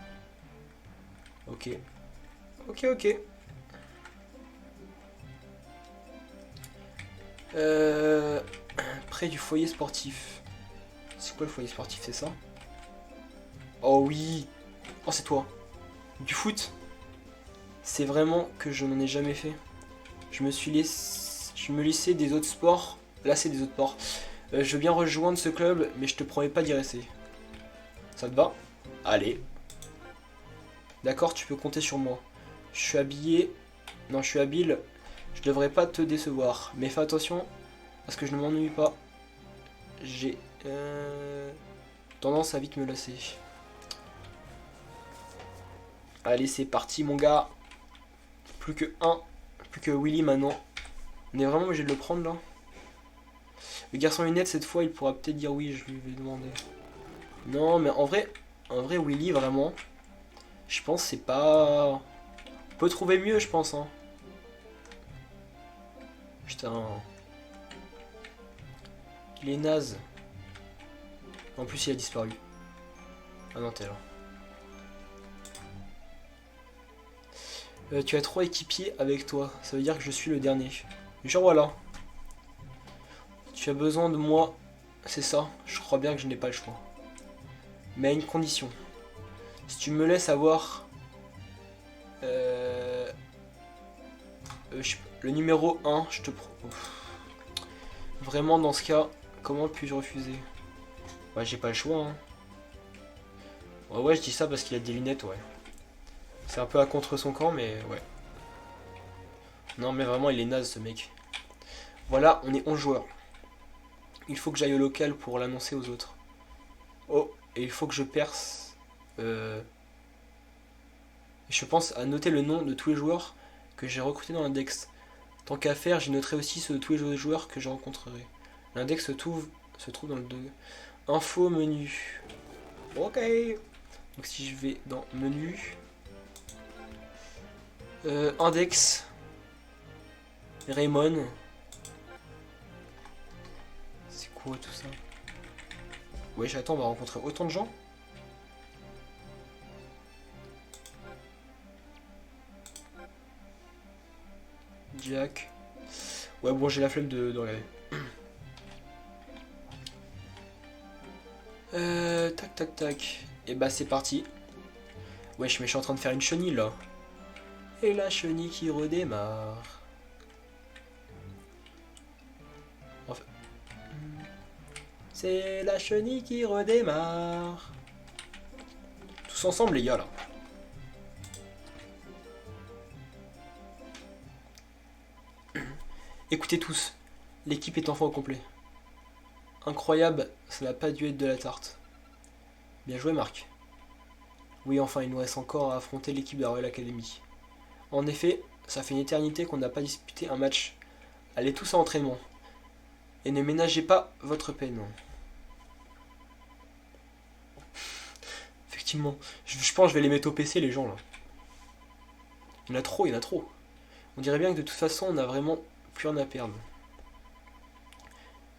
Ok. Ok. Près du foyer sportif. C'est quoi le foyer sportif, c'est ça? Oh oui. Oh, c'est toi. Du foot. C'est vraiment que je n'en ai jamais fait. Je me laissais des autres sports. Lasser des autres sports. Je veux bien rejoindre ce club, mais je te promets pas d'y rester. Ça te va? Allez. D'accord, tu peux compter sur moi. Je suis habillé. Non, je suis habile. Je devrais pas te décevoir. Mais fais attention à ce que je ne m'ennuie pas. J'ai tendance à vite me lasser. Allez, c'est parti, mon gars. Plus que Willy maintenant. On est vraiment obligé de le prendre là. Le garçon lunettes, cette fois, il pourra peut-être dire oui, je lui vais demander. Non, mais en vrai Willy, vraiment, je pense c'est pas... On peut trouver mieux, je pense. Hein. Putain. Il est naze. En plus, il a disparu. Ah non, t'es là. Tu as 3 équipiers avec toi. Ça veut dire que je suis le dernier. Genre voilà. Tu as besoin de moi. C'est ça. Je crois bien que je n'ai pas le choix. Mais à une condition. Si tu me laisses avoir... le numéro 1, je te... Vraiment, dans ce cas, comment puis-je refuser? Ouais, j'ai pas le choix. Hein. Ouais, je dis ça parce qu'il a des lunettes, ouais. C'est un peu à contre son camp, mais ouais. Non, mais vraiment, il est naze, ce mec. Voilà, on est 11 joueurs. Il faut que j'aille au local pour l'annoncer aux autres. Oh, et il faut que je perce. Je pense à noter le nom de tous les joueurs que j'ai recrutés dans l'index. Tant qu'à faire, j'y noterai aussi tous les joueurs que je rencontrerai. L'index se trouve dans le info menu. Ok. Donc si je vais dans menu, index, Raymond. C'est quoi tout ça? Ouais, j'attends, on va rencontrer autant de gens. Jack. Ouais, bon, j'ai la flemme de regarder. Tac, tac, tac. Et bah, c'est parti. Wesh, mais je suis en train de faire une chenille là. Et la chenille qui redémarre. Enfin... C'est la chenille qui redémarre. Tous ensemble, les gars là. Écoutez tous, l'équipe est enfin au complet. Incroyable, ça n'a pas dû être de la tarte. Bien joué Marc. Oui, enfin il nous reste encore à affronter l'équipe de la Royal Academy. En effet, ça fait une éternité qu'on n'a pas disputé un match. Allez tous à l'entraînement. Et ne ménagez pas votre peine. Effectivement, je pense que je vais les mettre au PC les gens là. Il y en a trop, il y en a trop. On dirait bien que de toute façon on a vraiment plus rien à perdre.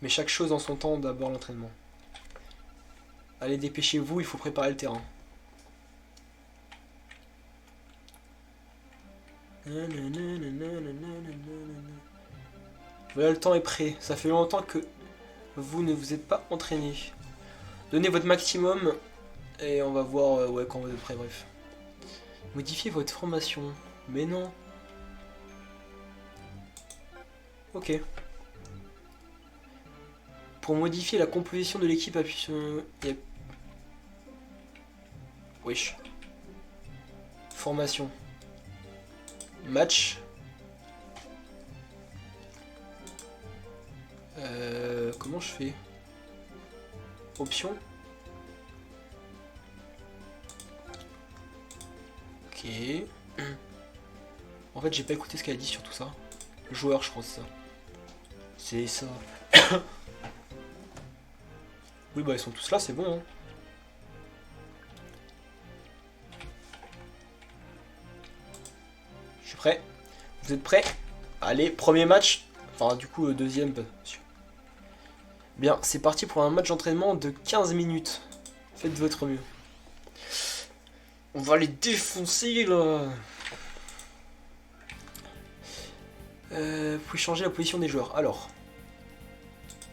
Mais chaque chose en son temps, d'abord l'entraînement. Allez, dépêchez-vous, il faut préparer le terrain. Voilà, le temps est prêt. Ça fait longtemps que vous ne vous êtes pas entraîné. Donnez votre maximum et on va voir ouais, quand vous êtes prêt, bref. Modifiez votre formation. Mais non. Ok. Pour modifier la composition de l'équipe, appuyez sur... Yep. Wesh. Formation. Match. Comment je fais? Option. Ok. En fait, j'ai pas écouté ce qu'elle a dit sur tout ça. Joueur, je crois, c'est ça. C'est ça. Oui, bah ils sont tous là, c'est bon. Hein. Je suis prêt. Vous êtes prêts? Allez, premier match. Enfin, du coup, deuxième. Bien, c'est parti pour un match d'entraînement de 15 minutes. Faites de votre mieux. On va les défoncer là. Vous pouvez changer la position des joueurs. Alors,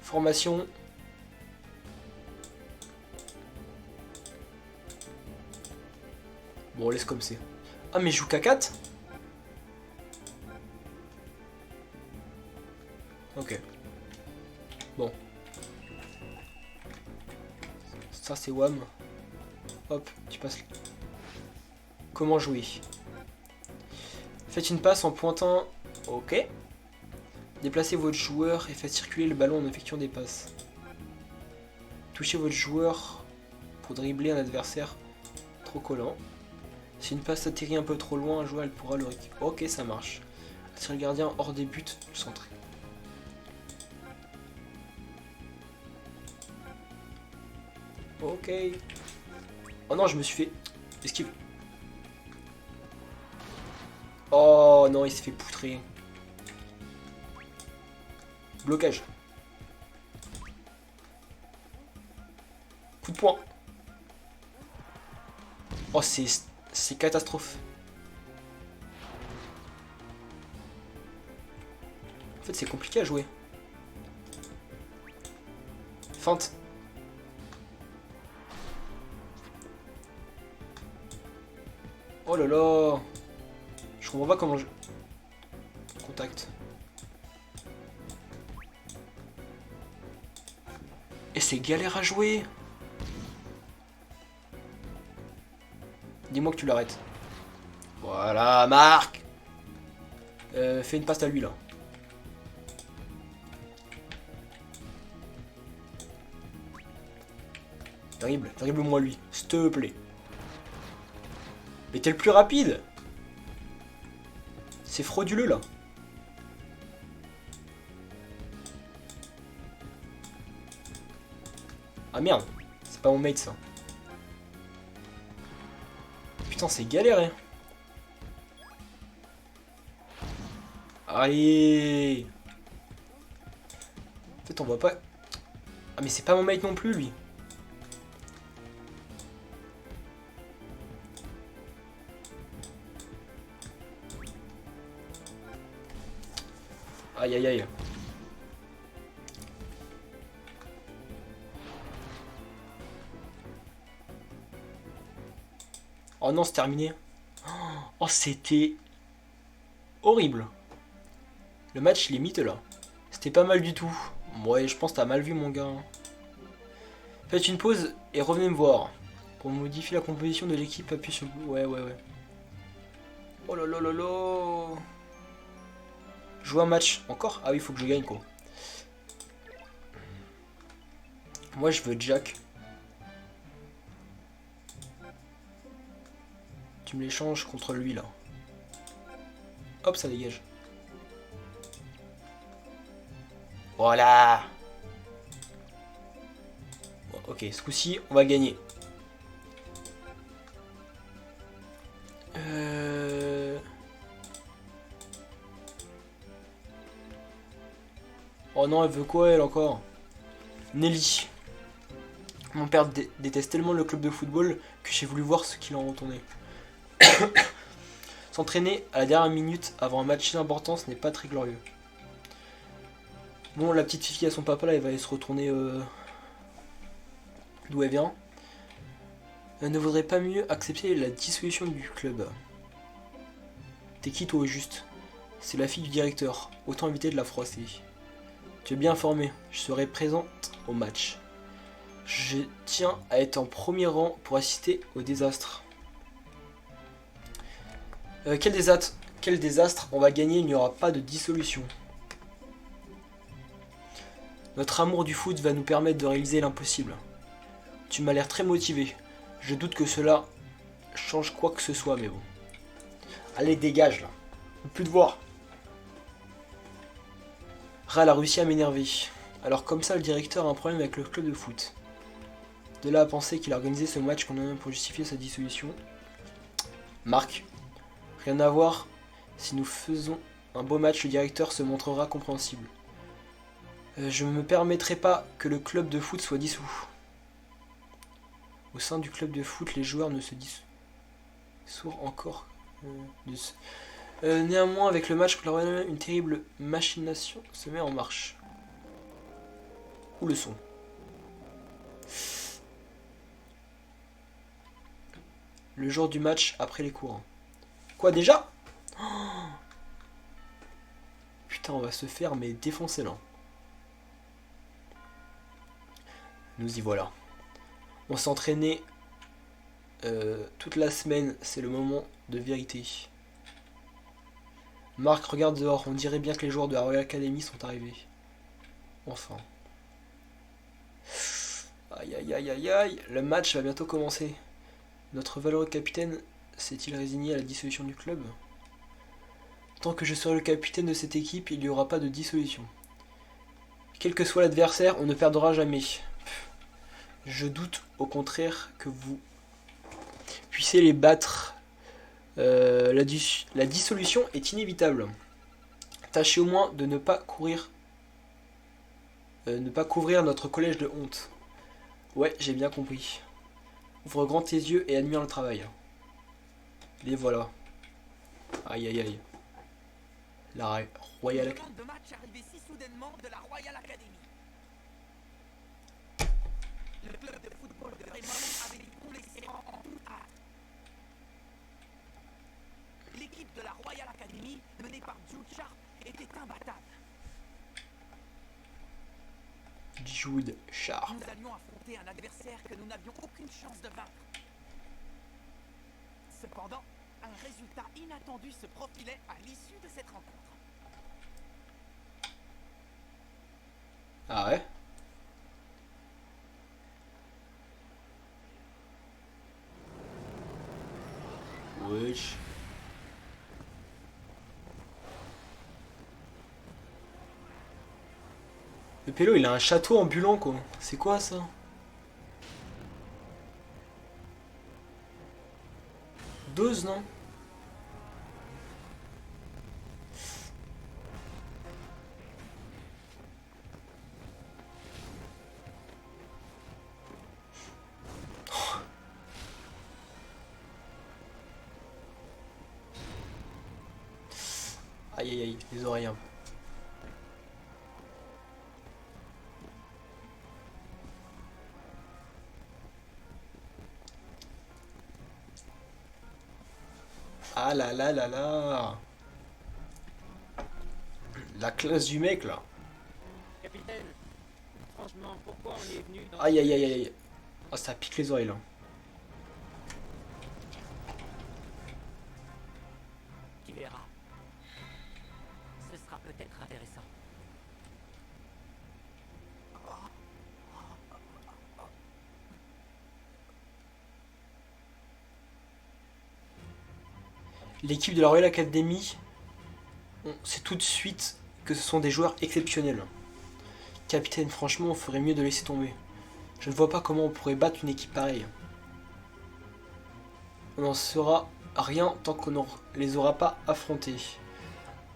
formation. Bon, on laisse comme c'est. Ah, mais je joue qu'à 4. Ok. Bon. Ça, c'est WAM. Hop, tu passes. Comment jouer? Faites une passe en pointant. Ok. Déplacez votre joueur et faites circuler le ballon en effectuant des passes. Touchez votre joueur pour dribbler un adversaire trop collant. Si une passe atterrit un peu trop loin, un joueur elle pourra le récupérer. Ok, ça marche. Attirer le gardien hors des buts du centre. Ok. Oh non, je me suis fait esquive. Oh non, il s'est fait poutrer. Blocage. Coup de poing. Oh, c'est catastrophe. En fait, c'est compliqué à jouer. Feinte. Oh là là. Je comprends pas comment je... Contact. Et c'est galère à jouer. Dis-moi que tu l'arrêtes. Voilà, Marc. Fais une passe à lui là. Terrible, terrible-moi lui, s'il te plaît. Mais t'es le plus rapide. C'est frauduleux là. Ah merde, c'est pas mon mate ça. Putain, c'est galère, hein. Allez. En fait, on voit pas... Ah mais c'est pas mon mate non plus, lui. Aïe aïe aïe. Oh non, c'est terminé. Oh, c'était horrible. Le match limite là. C'était pas mal du tout. Ouais, je pense que t'as mal vu mon gars. Faites une pause et revenez me voir. Pour modifier la composition de l'équipe, appuyez sur le... Ouais. Oh là là là là. Jouer un match. Encore? Ah oui, il faut que je gagne quoi. Moi je veux Jack. Tu me l'échanges contre lui là. Hop, ça dégage. Voilà. Bon, ok, ce coup-ci, on va gagner. Oh non, elle veut quoi elle encore? Nelly. Mon père déteste tellement le club de football que j'ai voulu voir ce qu'il en retournait. S'entraîner à la dernière minute avant un match d'importance n'est pas très glorieux. Bon, la petite fille à son papa là, elle va aller se retourner d'où elle vient. Elle ne vaudrait pas mieux accepter la dissolution du club. T'es qui toi au juste? C'est la fille du directeur, autant éviter de la froisser. Tu es bien informé, je serai présente au match. Je tiens à être en premier rang pour assister au désastre. Quel désastre on va gagner, il n'y aura pas de dissolution. Notre amour du foot va nous permettre de réaliser l'impossible. Tu m'as l'air très motivé. Je doute que cela change quoi que ce soit, mais bon. Allez, dégage là. Plus de voir. Ral a réussi à m'énerver. Alors comme ça, le directeur a un problème avec le club de foot. De là à penser qu'il a organisé ce match qu'on a pour justifier sa dissolution. Marc. Rien à voir. Si nous faisons un beau match, le directeur se montrera compréhensible. Je ne me permettrai pas que le club de foot soit dissous. Au sein du club de foot, les joueurs ne se dissous encore. Néanmoins, avec le match contre la Royal, une terrible machination se met en marche. Où le son? Le jour du match, après les cours. Quoi déjà? Oh, putain, on va se faire mais défoncer là. Nous y voilà. On s'est entraîné toute la semaine, c'est le moment de vérité. Marc, regarde dehors, on dirait bien que les joueurs de la Royal Academy sont arrivés. Enfin. Aïe aïe aïe aïe aïe, le match va bientôt commencer. Notre valeureux capitaine s'est-il résigné à la dissolution du club? Tant que je serai le capitaine de cette équipe, il n'y aura pas de dissolution. Quel que soit l'adversaire, on ne perdra jamais. Je doute au contraire que vous puissiez les battre. La dissolution est inévitable. Tâchez au moins de ne pas couvrir notre collège de honte. Ouais, j'ai bien compris. Ouvre grand tes yeux et admire le travail. Les voilà. Aïe aïe aïe. La Royal Academy. De match arrivé si soudainement de la Royal Academy. Le club de football de Raymond avait dû combler ses rangs en toute hâte. L'équipe de la Royal Academy, menée par Jude Sharp, était imbattable. Jude Sharp. Nous allions affronter un adversaire que nous n'avions aucune chance de vaincre. Cependant, un résultat inattendu se profilait à l'issue de cette rencontre. Ah ouais? Wesh. Le pélo il a un château ambulant quoi. C'est quoi ça? dose, non? Aïe aïe aïe, les oreilles un peu. Ah là là là là. La classe du mec là. Capitaine, franchement, pourquoi on est venu dans... Aïe aïe aïe aïe. Ah, ça pique les oreilles là. Tu verras. Ce sera peut-être intéressant. L'équipe de la Royal Academy, on sait tout de suite que ce sont des joueurs exceptionnels. Capitaine, franchement, on ferait mieux de laisser tomber. Je ne vois pas comment on pourrait battre une équipe pareille. On n'en saura rien tant qu'on ne les aura pas affrontés.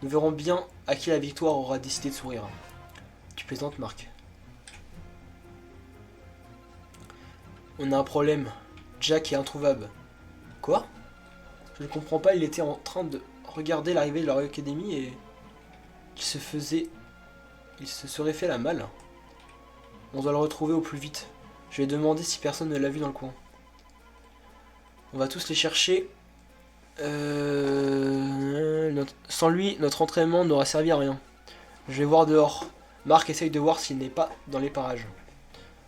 Nous verrons bien à qui la victoire aura décidé de sourire. Tu plaisantes, Marc. On a un problème. Jack est introuvable. Quoi? Je ne comprends pas, il était en train de regarder l'arrivée de la Royal Academy et il se serait fait la malle. On doit le retrouver au plus vite. Je vais demander si personne ne l'a vu dans le coin. On va tous les chercher. Sans lui, notre entraînement n'aura servi à rien. Je vais voir dehors. Marc essaye de voir s'il n'est pas dans les parages.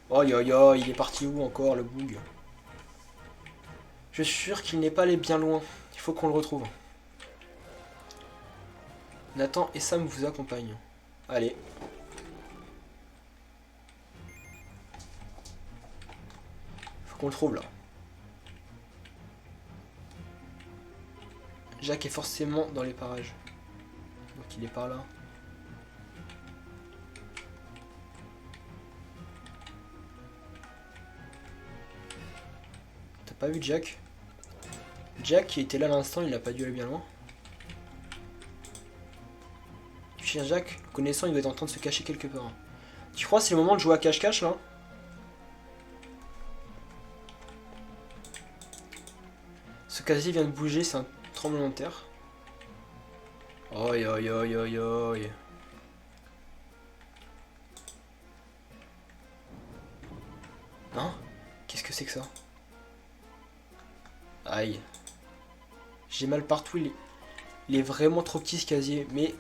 Oh yo yo, il est parti où encore le boug? Je suis sûr qu'il n'est pas allé bien loin. Il faut qu'on le retrouve. Nathan et Sam vous accompagnent. Allez. Faut qu'on le trouve là. Jacques est forcément dans les parages. Donc il est par là. T'as pas vu Jack? Jack qui était là à l'instant, il n'a pas dû aller bien loin. Tu cherches Jack, le connaissant, il doit être en train de se cacher quelque part. Tu crois que c'est le moment de jouer à cache-cache là? Ce casier vient de bouger, c'est un tremblement de terre. Oi oi oi oi oi. Hein? Qu'est-ce que c'est que ça? Aïe. J'ai mal partout, il est vraiment trop petit ce casier, mais...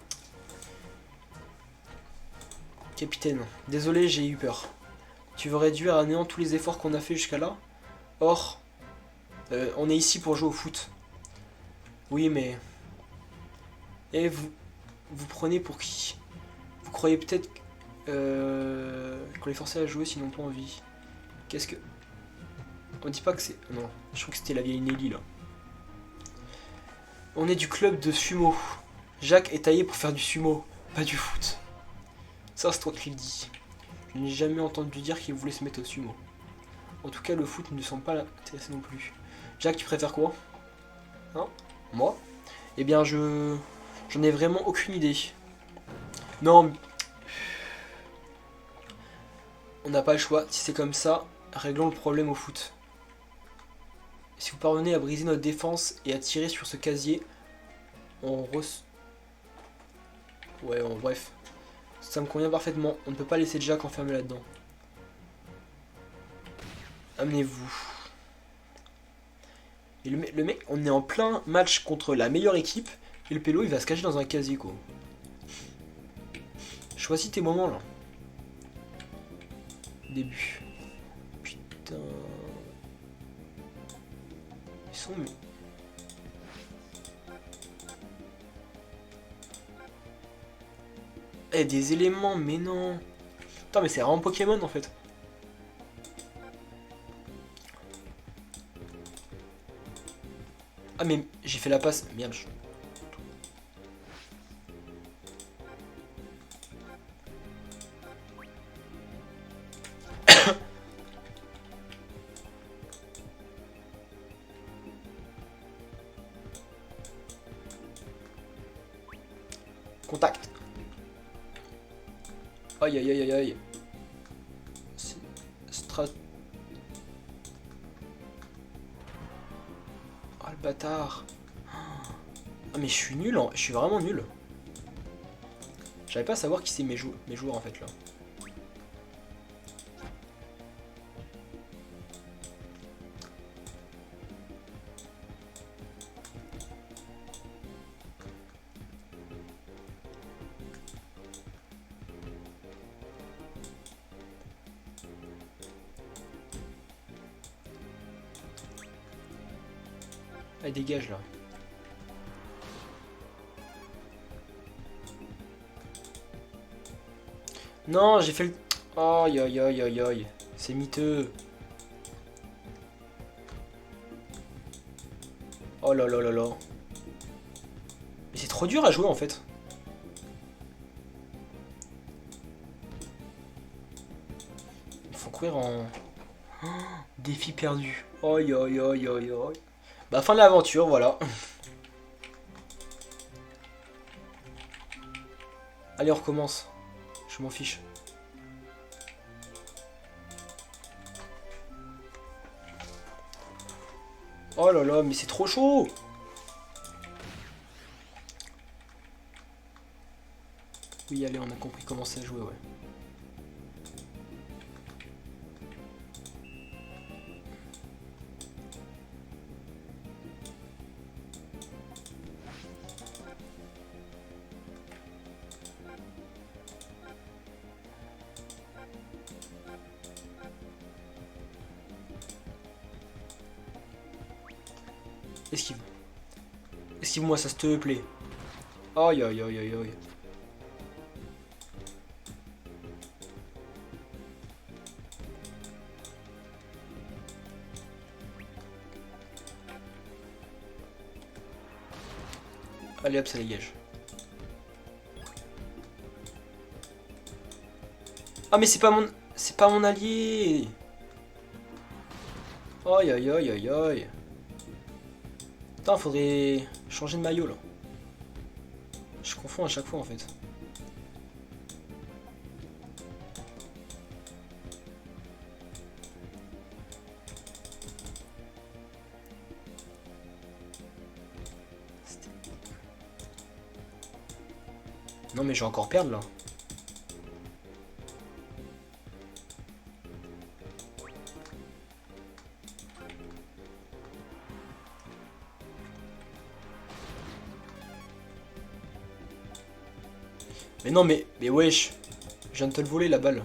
Capitaine, désolé, j'ai eu peur. Tu veux réduire à néant tous les efforts qu'on a fait jusqu'à là? Or, on est ici pour jouer au foot. Oui, mais... Et vous prenez pour qui? Vous croyez peut-être qu'on les forçait à jouer s'ils n'ont pas envie. Qu'est-ce que... On dit pas que c'est... Non, je crois que c'était la vieille Nelly là. On est du club de sumo. Jacques est taillé pour faire du sumo, pas du foot. Ça c'est toi qui le dis. Je n'ai jamais entendu dire qu'il voulait se mettre au sumo. En tout cas le foot ne semble pas l'intéressé non plus. Jacques, tu préfères quoi? Hein? Moi? Eh bien j'en ai vraiment aucune idée. Non, on n'a pas le choix. Si c'est comme ça, réglons le problème au foot. Si vous parvenez à briser notre défense et à tirer sur ce casier, bref. Ça me convient parfaitement. On ne peut pas laisser Jack enfermé là-dedans. Amenez-vous. Et le mec, on est en plein match contre la meilleure équipe. Et le pélo, il va se cacher dans un casier, quoi. Choisis tes moments, là. Début. Putain... Ils sont... Eh, des éléments, mais non. Putain, mais c'est vraiment Pokémon, en fait. Ah, mais j'ai fait la passe. Merde. Contact. Aïe aïe aïe aïe aïe. Strat. Oh le bâtard. Ah mais je suis nul, je suis vraiment nul. J'arrive pas à savoir qui c'est mes joueurs en fait là. Allez dégage là. Non, j'ai fait le... Aïe aïe aïe aïe aïe. C'est miteux. Oh là là là là. Mais c'est trop dur à jouer en fait. Il faut courir en... Oh, défi perdu. Aïe aïe aïe aïe aïe. Bah fin de l'aventure, voilà. Allez on recommence. Je m'en fiche. Oh là là, mais c'est trop chaud. Oui, allez, on a compris comment ça jouer, ouais. Esquive. Esquive-moi, ça te plaît. Aïe aïe aïe aïe aïe. Allez hop, ça dégage. Ah mais c'est pas mon... C'est pas mon allié. Aïe aïe aïe aïe aïe. Putain, faudrait changer de maillot là. Je confonds à chaque fois en fait. Non mais je vais encore perdre là. Mais non mais wesh. Je viens de te le voler la balle.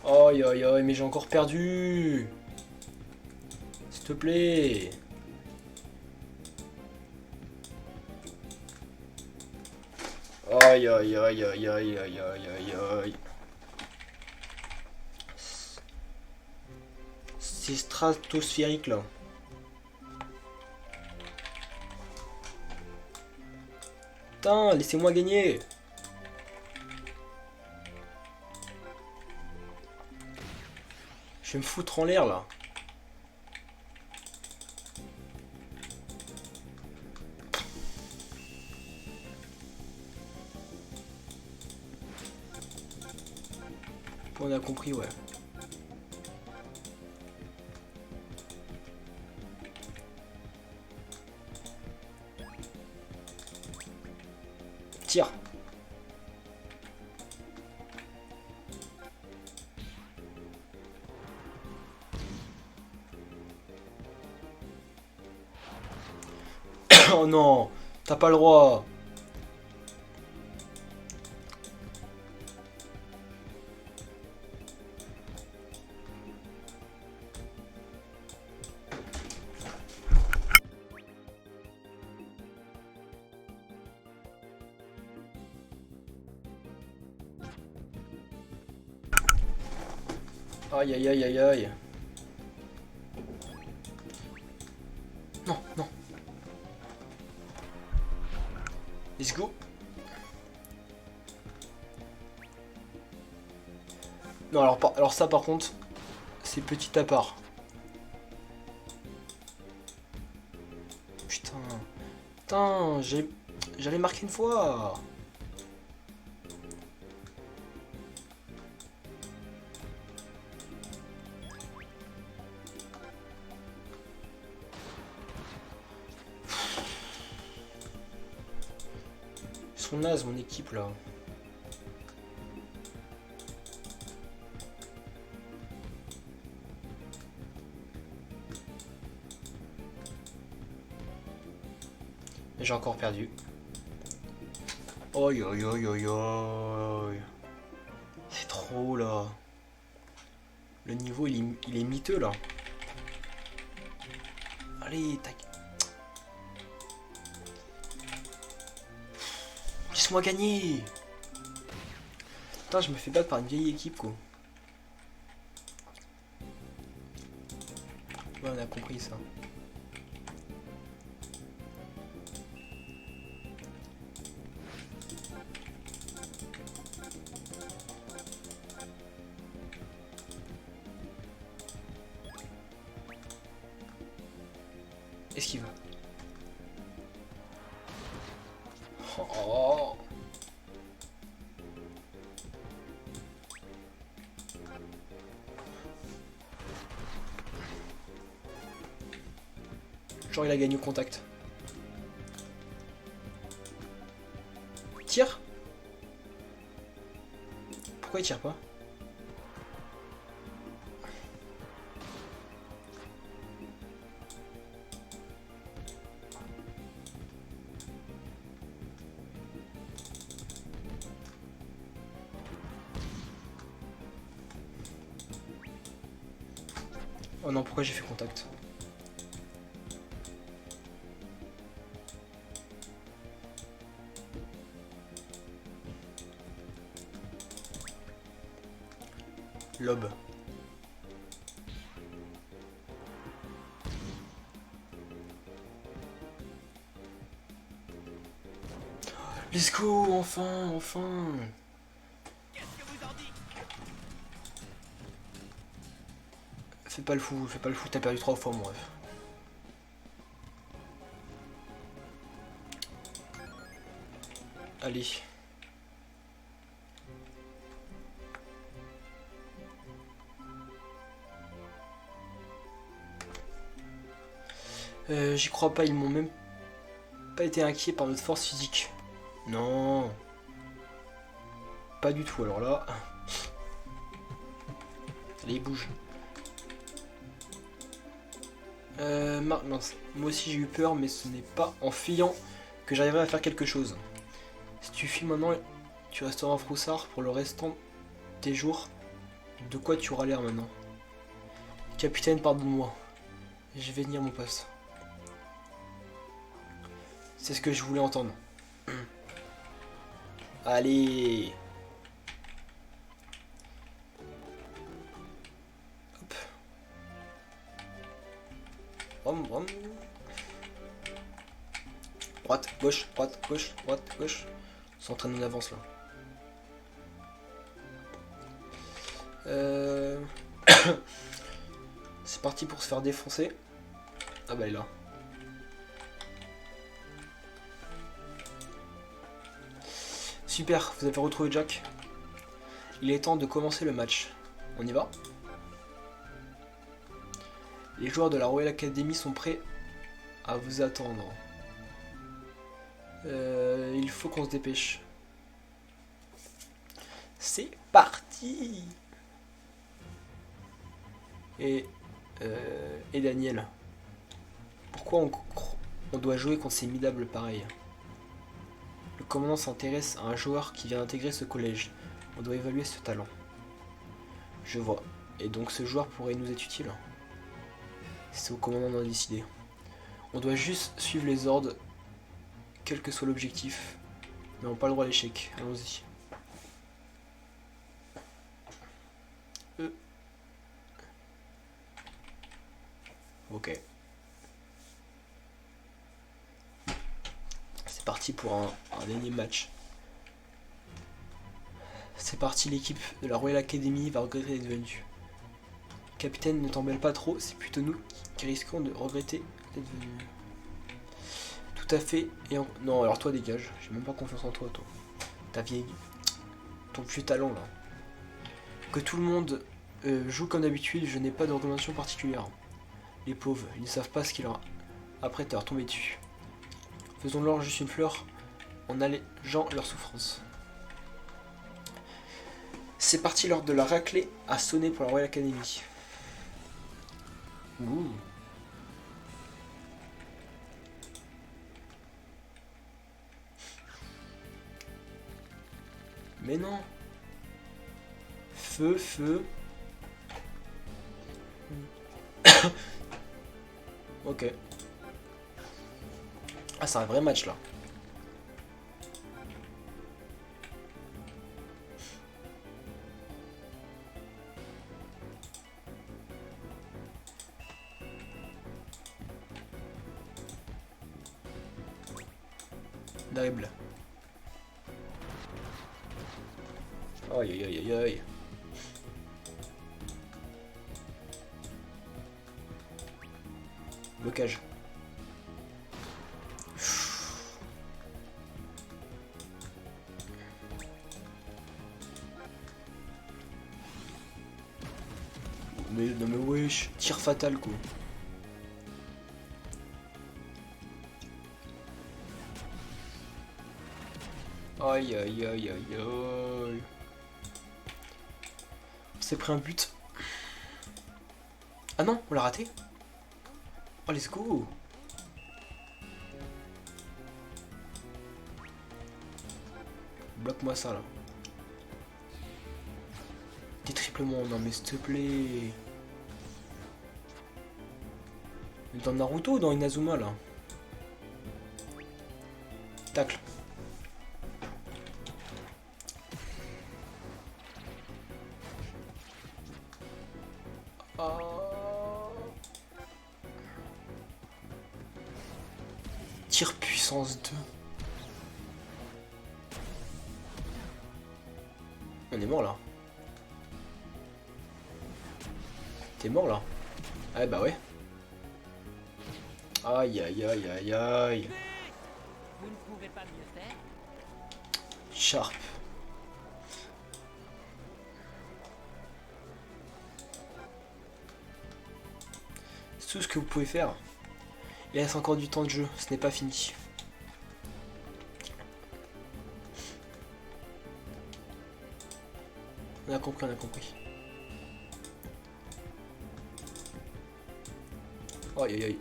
Aïe aïe aïe, mais j'ai encore perdu. S'il te plaît. Aïe aïe aïe aïe aïe aïe aïe aïe aïe. C'est stratosphérique là. Putain, laissez-moi gagner. Je vais me foutre en l'air là. On a compris, ouais. Tire. Oh non, t'as pas le droit. Aïe aïe aïe aïe aïe. Non, non. Let's go. Non, alors ça par contre, c'est petit à part. Putain. Putain, j'allais marquer une fois. Ils sont nazes, mon équipe, là. J'ai encore perdu. Oi oi oi oi oi. C'est trop là. Le niveau il est miteux là. Allez, tac. Laisse-moi gagner. Putain, je me fais battre par une vieille équipe quoi. Ouais, on a compris ça. Esquive. Oh. Genre il a gagné au contact. Tire. Pourquoi il tire pas? Oh non, pourquoi j'ai fait contact? Lob. Let's go, enfin, enfin. Fais pas le fou, t'as perdu 3 fois mon ref. Allez. J'y crois pas, ils m'ont même pas été inquiets par notre force physique. Non. Pas du tout, alors là. Allez, bouge. Mince. Moi aussi j'ai eu peur, mais ce n'est pas en fuyant que j'arriverai à faire quelque chose. Si tu fuis maintenant, tu resteras un froussard pour le restant de tes jours. De quoi tu auras l'air maintenant? Capitaine, pardonne-moi. Je vais venir mon poste. C'est ce que je voulais entendre. Allez. Hop. Brum. Droite, gauche, droite, gauche, droite, gauche. On s'entraîne en avance là. C'est parti pour se faire défoncer. Ah bah elle est là. Super, vous avez retrouvé Jack. Il est temps de commencer le match. On y va? Les joueurs de la Royal Academy sont prêts à vous attendre. Il faut qu'on se dépêche. C'est parti! Et Daniel, pourquoi on doit jouer contre ces minables pareils? Le commandant s'intéresse à un joueur qui vient d'intégrer ce collège. On doit évaluer ce talent. Je vois. Et donc ce joueur pourrait nous être utile? C'est au commandant d'en décider. On doit juste suivre les ordres, quel que soit l'objectif. Mais on n'a pas le droit à l'échec. Allons-y. Ok. C'est parti pour un énième match. C'est parti, l'équipe de la Royal Academy va regretter d'être venue. Capitaine, ne t'embelle pas trop, c'est plutôt nous qui risquons de regretter d'être venus. tout à fait. Non, alors toi, dégage. J'ai même pas confiance en toi, toi. Ta vieille. Ton vieux talent, là. Que tout le monde joue comme d'habitude, je n'ai pas de recommandation particulière. Les pauvres, ils ne savent pas ce qu'il leur après t'avoir tombé dessus. Faisons-leur juste une fleur en allégeant leur souffrance. C'est parti, l'heure de la raclée a sonné pour la Royal Academy. Ouh. Mais non. Feu, feu. Ok. Ah, c'est un vrai match là. Dribble. Aïe aïe aïe aïe aïe. Blocage. Mais non mais wesh, tir fatal quoi. Aïe aïe aïe aïe aïe. On s'est pris un but. Ah non, on l'a raté. Oh let's go. Bloque-moi ça là. Des triplements, non mais s'il te plaît. Dans Naruto ou dans Inazuma là? Tacle. Tir puissance 2. On est mort là. T'es mort là? Ah bah ouais. Aïe aïe aïe aïe aïe. Vous ne pouvez pas mieux faire? Sharp. C'est tout ce que vous pouvez faire. Il reste encore du temps de jeu, ce n'est pas fini. On a compris, on a compris. Aïe aïe aïe.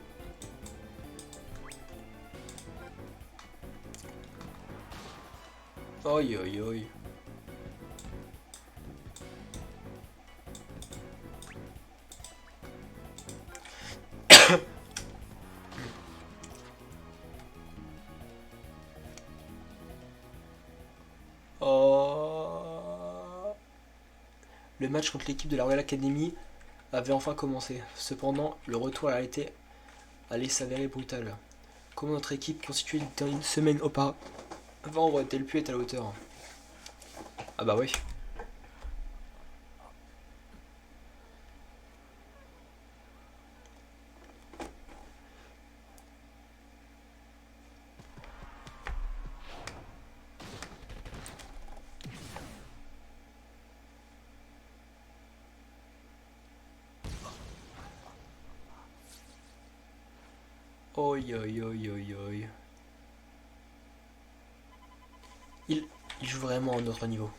Aïe aïe aïe. Oh. Le match contre l'équipe de la Royal Academy avait enfin commencé. Cependant, le retour à la réalité allait s'avérer brutal. Comment notre équipe constituée d'une semaine auparavant aurait-elle pu être à la hauteur? Ah bah oui. Oi oi oi oi oi. Il joue vraiment à un autre niveau.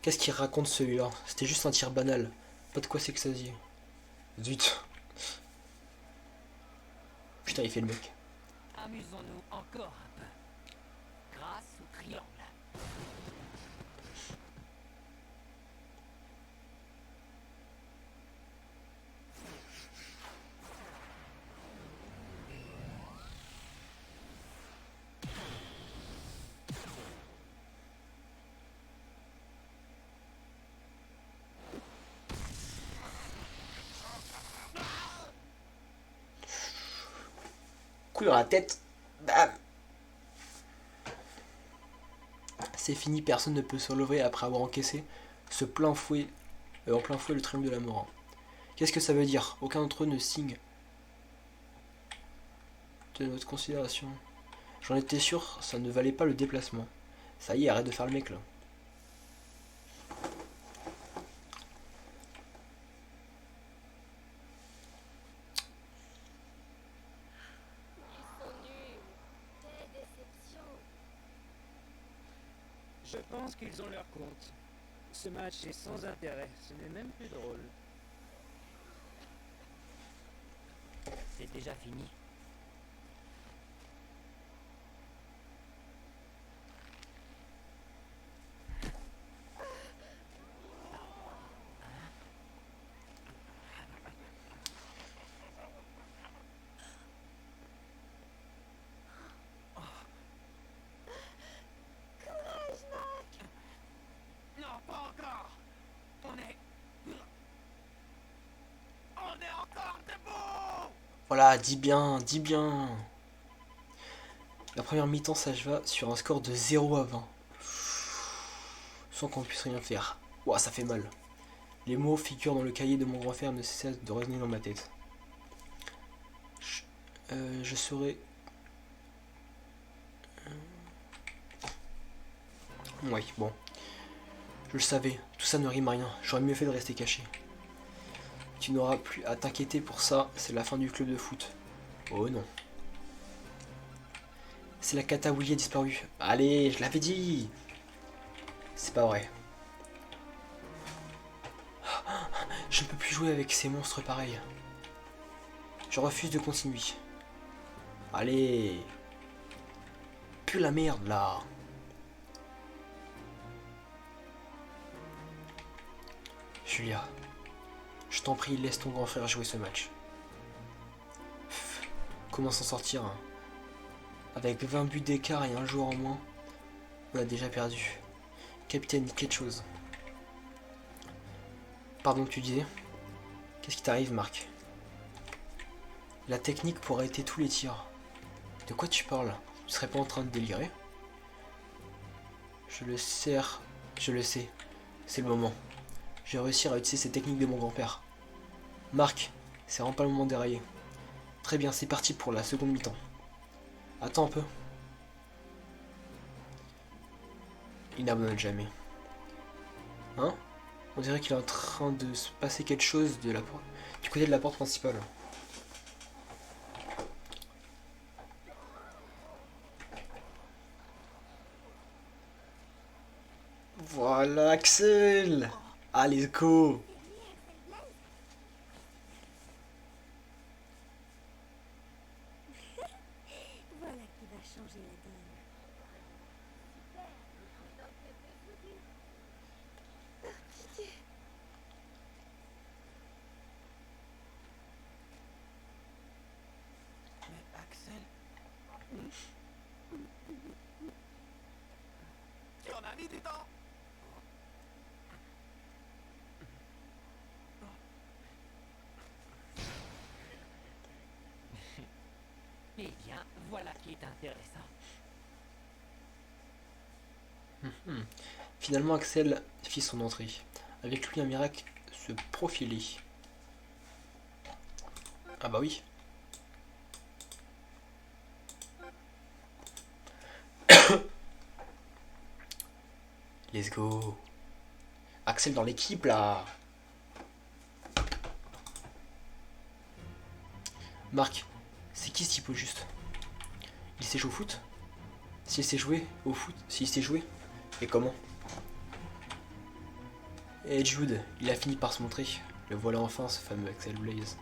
Qu'est-ce qu'il raconte celui-là? C'était juste un tir banal. Pas de quoi s'extasier. Zut. Putain, il fait le mec. Amusons-nous encore un peu. Grâce au triangle. Coup dans la tête. Bam. C'est fini, personne ne peut se relever après avoir encaissé ce plein fouet, en plein fouet le triomphe de la mort. Qu'est-ce que ça veut dire? Aucun d'entre eux ne signe de notre considération. J'en étais sûr, ça ne valait pas le déplacement. Ça y est, arrête de faire le mec là. Ils sont nuls. Quelle déception. Je pense qu'ils ont leur compte. Ce match est sans intérêt, ce n'est même plus drôle. C'est déjà fini. Non, pas encore. On est encore debout. Voilà, dis bien, dis bien. La première mi-temps s'acheva sur un score de 0-20. Sans qu'on puisse rien faire. Ouah, ça fait mal. Les mots figurent dans le cahier de mon grand frère ne cessent de résonner dans ma tête. Je serai... Oui, bon. Je le savais, tout ça ne rime à rien. J'aurais mieux fait de rester caché. Tu n'auras plus à t'inquiéter pour ça, c'est la fin du club de foot. Oh non. C'est la cata Willy a disparu. Allez, je l'avais dit. C'est pas vrai. Je ne peux plus jouer avec ces monstres pareils. Je refuse de continuer. Allez. Plus la merde là. Julia, je t'en prie, laisse ton grand frère jouer ce match. Pff, comment s'en sortir hein? Avec 20 buts d'écart et un joueur en moins, on a déjà perdu. Capitaine, quelque chose. Pardon, tu disais? Qu'est-ce qui t'arrive, Marc? La technique pour arrêter tous les tirs. De quoi tu parles? Tu serais pas en train de délirer? Je le sais. C'est le moment. Je vais réussir à utiliser ces techniques de mon grand-père. Marc, c'est vraiment pas le moment de dérailler. Très bien, c'est parti pour la seconde mi-temps. Attends un peu. Il n'abandonne jamais. Hein? On dirait qu'il est en train de se passer quelque chose de du côté de la porte principale. Voilà Axel! Allez, let's go! Voilà qui va changer la donne. Mais Axel, tu en as mis du temps. Eh bien, voilà qui est intéressant. Finalement, Axel fit son entrée. Avec lui, un miracle se profilait. Ah bah oui. Let's go. Axel dans l'équipe là. Marc, c'est qui ce type au juste? Il sait jouer au foot? S'il sait jouer au foot, s'il sait jouer, et comment? Et Jude, il a fini par se montrer. Le voilà enfin, ce fameux Axel Blaze.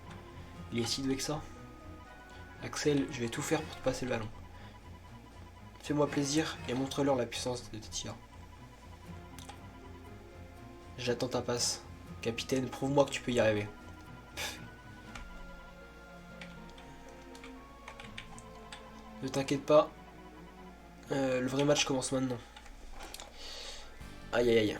Il est si doué que ça? Axel, je vais tout faire pour te passer le ballon. Fais-moi plaisir et montre-leur la puissance de tes tirs. J'attends ta passe. Capitaine, prouve-moi que tu peux y arriver. Pff. Ne t'inquiète pas. Le vrai match commence maintenant. Aïe aïe aïe.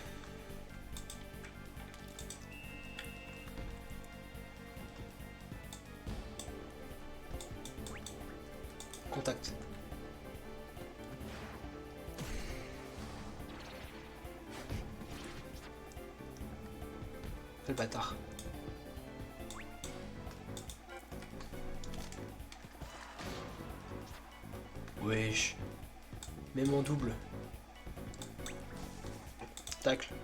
Contact. Le bâtard. Wesh. Même en double. Tacle.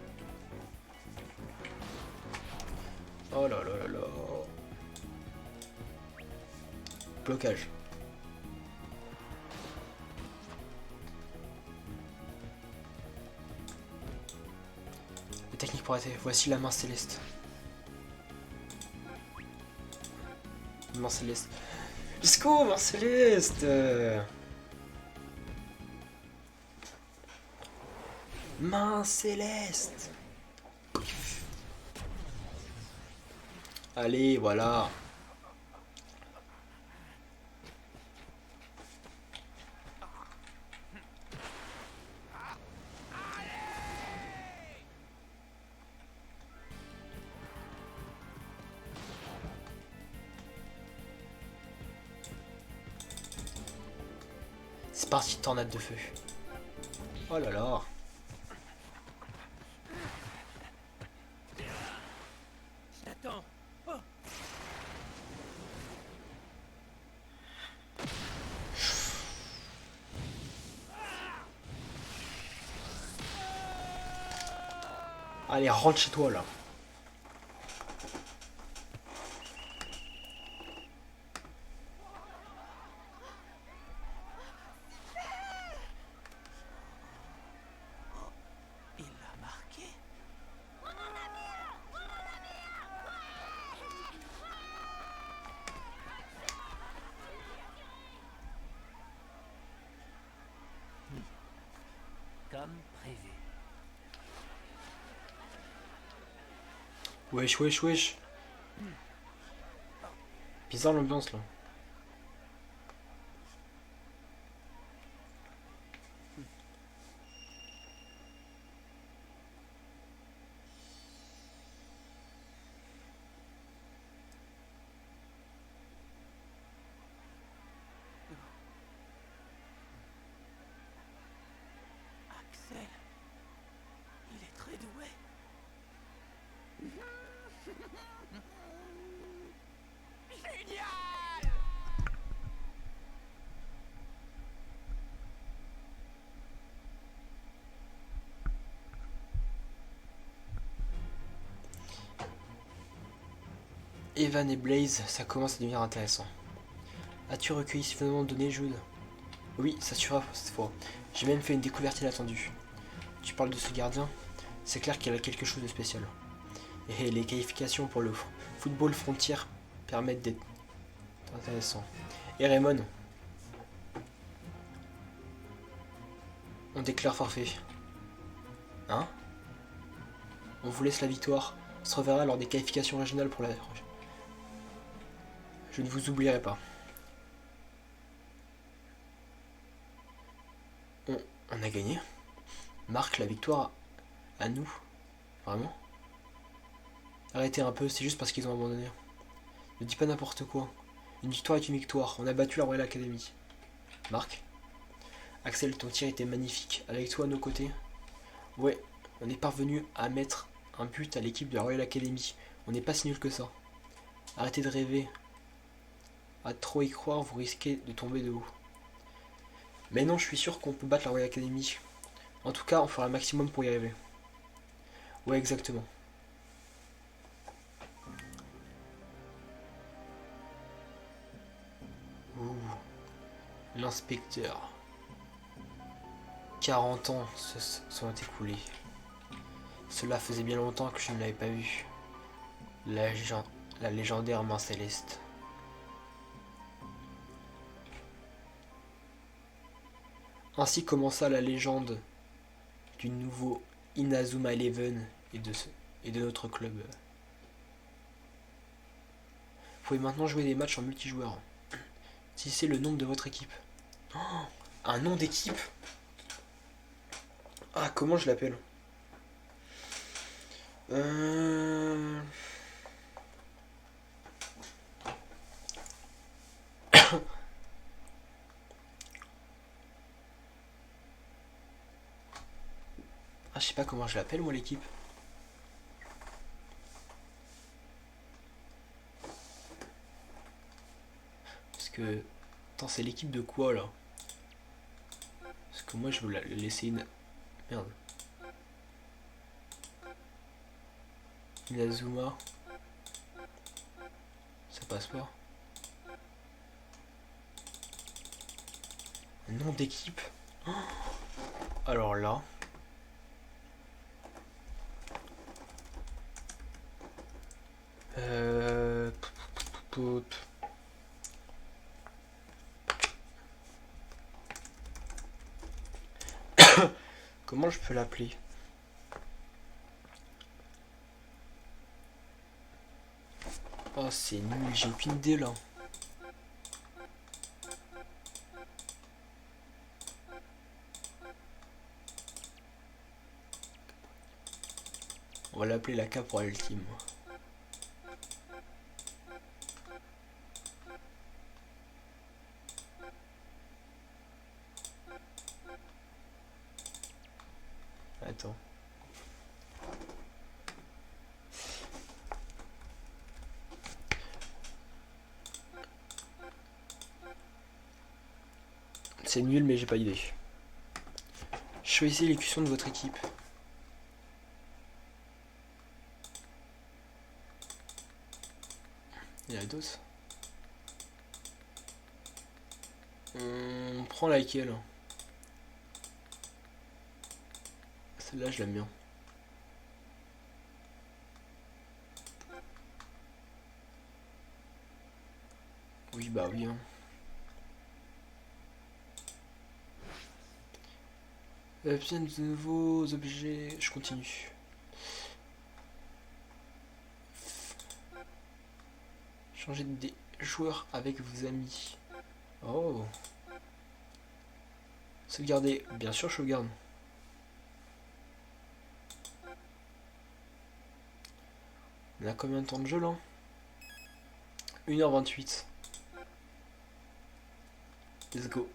Oh là là là là. Blocage. Les techniques pour arrêter. Voici la main céleste. Main céleste. Let's go, main céleste. Main céleste. Allez, voilà. C'est parti, tornade de feu. Oh là là. J'attends. Oh. Allez, rentre chez toi là. Il l'a marqué. Comme prévu. Wesh, wesh, wesh. Bizarre l'ambiance là. Axel. Il est très doué. Génial! Evan et Blaze, ça commence à devenir intéressant. As-tu recueilli suffisamment de données, Jude? Oui, ça suffira cette fois. J'ai même fait une découverte inattendue. Tu parles de ce gardien? C'est clair qu'il a quelque chose de spécial. Et les qualifications pour le football frontière permettent d'être intéressants. Et Raymond, on déclare forfait. Hein? On vous laisse la victoire. On se reverra lors des qualifications régionales pour la prochaine. Je ne vous oublierai pas. On a gagné. Marque la victoire à nous. Vraiment? Arrêtez un peu, c'est juste parce qu'ils ont abandonné. Ne dis pas n'importe quoi. Une victoire est une victoire. On a battu la Royal Academy. Marc? Axel, ton tir était magnifique. Avec toi à nos côtés. Ouais, on est parvenu à mettre un but à l'équipe de la Royal Academy. On n'est pas si nul que ça. Arrêtez de rêver. À trop y croire, vous risquez de tomber de haut. Mais non, je suis sûr qu'on peut battre la Royal Academy. En tout cas, on fera le maximum pour y arriver. Ouais, exactement. Ouh. L'inspecteur. 40 ans se sont écoulés. Cela faisait bien longtemps que je ne l'avais pas vu. La légendaire main céleste. Ainsi commença la légende du nouveau Inazuma Eleven et de notre club. Vous pouvez maintenant jouer des matchs en multijoueur. Si c'est le nom de votre équipe. Oh, un nom d'équipe? Ah, comment je l'appelle? Ah, je sais pas comment je l'appelle moi l'équipe. Parce que... Attends, c'est l'équipe de quoi là? Parce que moi je veux laisser une... Merde. Inazuma. Ça passe pas. Un nom d'équipe. Oh, alors là. Euh... Comment je peux l'appeler? Oh c'est nul, j'ai aucune idée là. On va l'appeler la Caporal Team. Attends. C'est nul mais j'ai pas d'idée. Choisissez l'écution de votre équipe. Il y a d'autres. On prend laquelle? Celle-là je l'aime bien. Oui bah oui hein. Obtenez de nouveaux objets. Je continue. Changer des joueurs avec vos amis. Oh. Sauvegarder. Bien sûr, je sauvegarde. On a combien de temps de jeu là? 1h28. Let's go.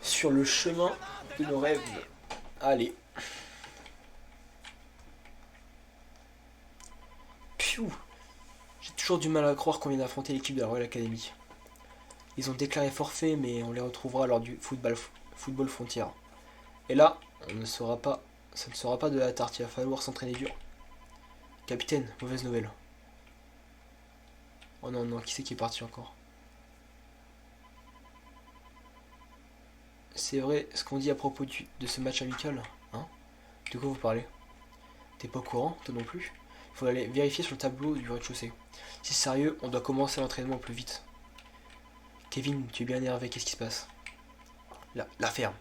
Sur le chemin de nos rêves. Allez. Piou. J'ai toujours du mal à croire qu'on vient d'affronter l'équipe de la Royal Academy. Ils ont déclaré forfait, mais on les retrouvera lors du football frontière. Et là, ça ne sera pas de la tarte, il va falloir s'entraîner dur. Capitaine, mauvaise nouvelle. Oh non, non, qui c'est qui est parti encore? C'est vrai ce qu'on dit à propos de ce match amical, hein? De quoi vous parlez? T'es pas au courant, toi non plus? Il faut aller vérifier sur le tableau du rez-de-chaussée. Si c'est sérieux, on doit commencer l'entraînement plus vite. Kevin, tu es bien énervé, qu'est-ce qui se passe? La ferme.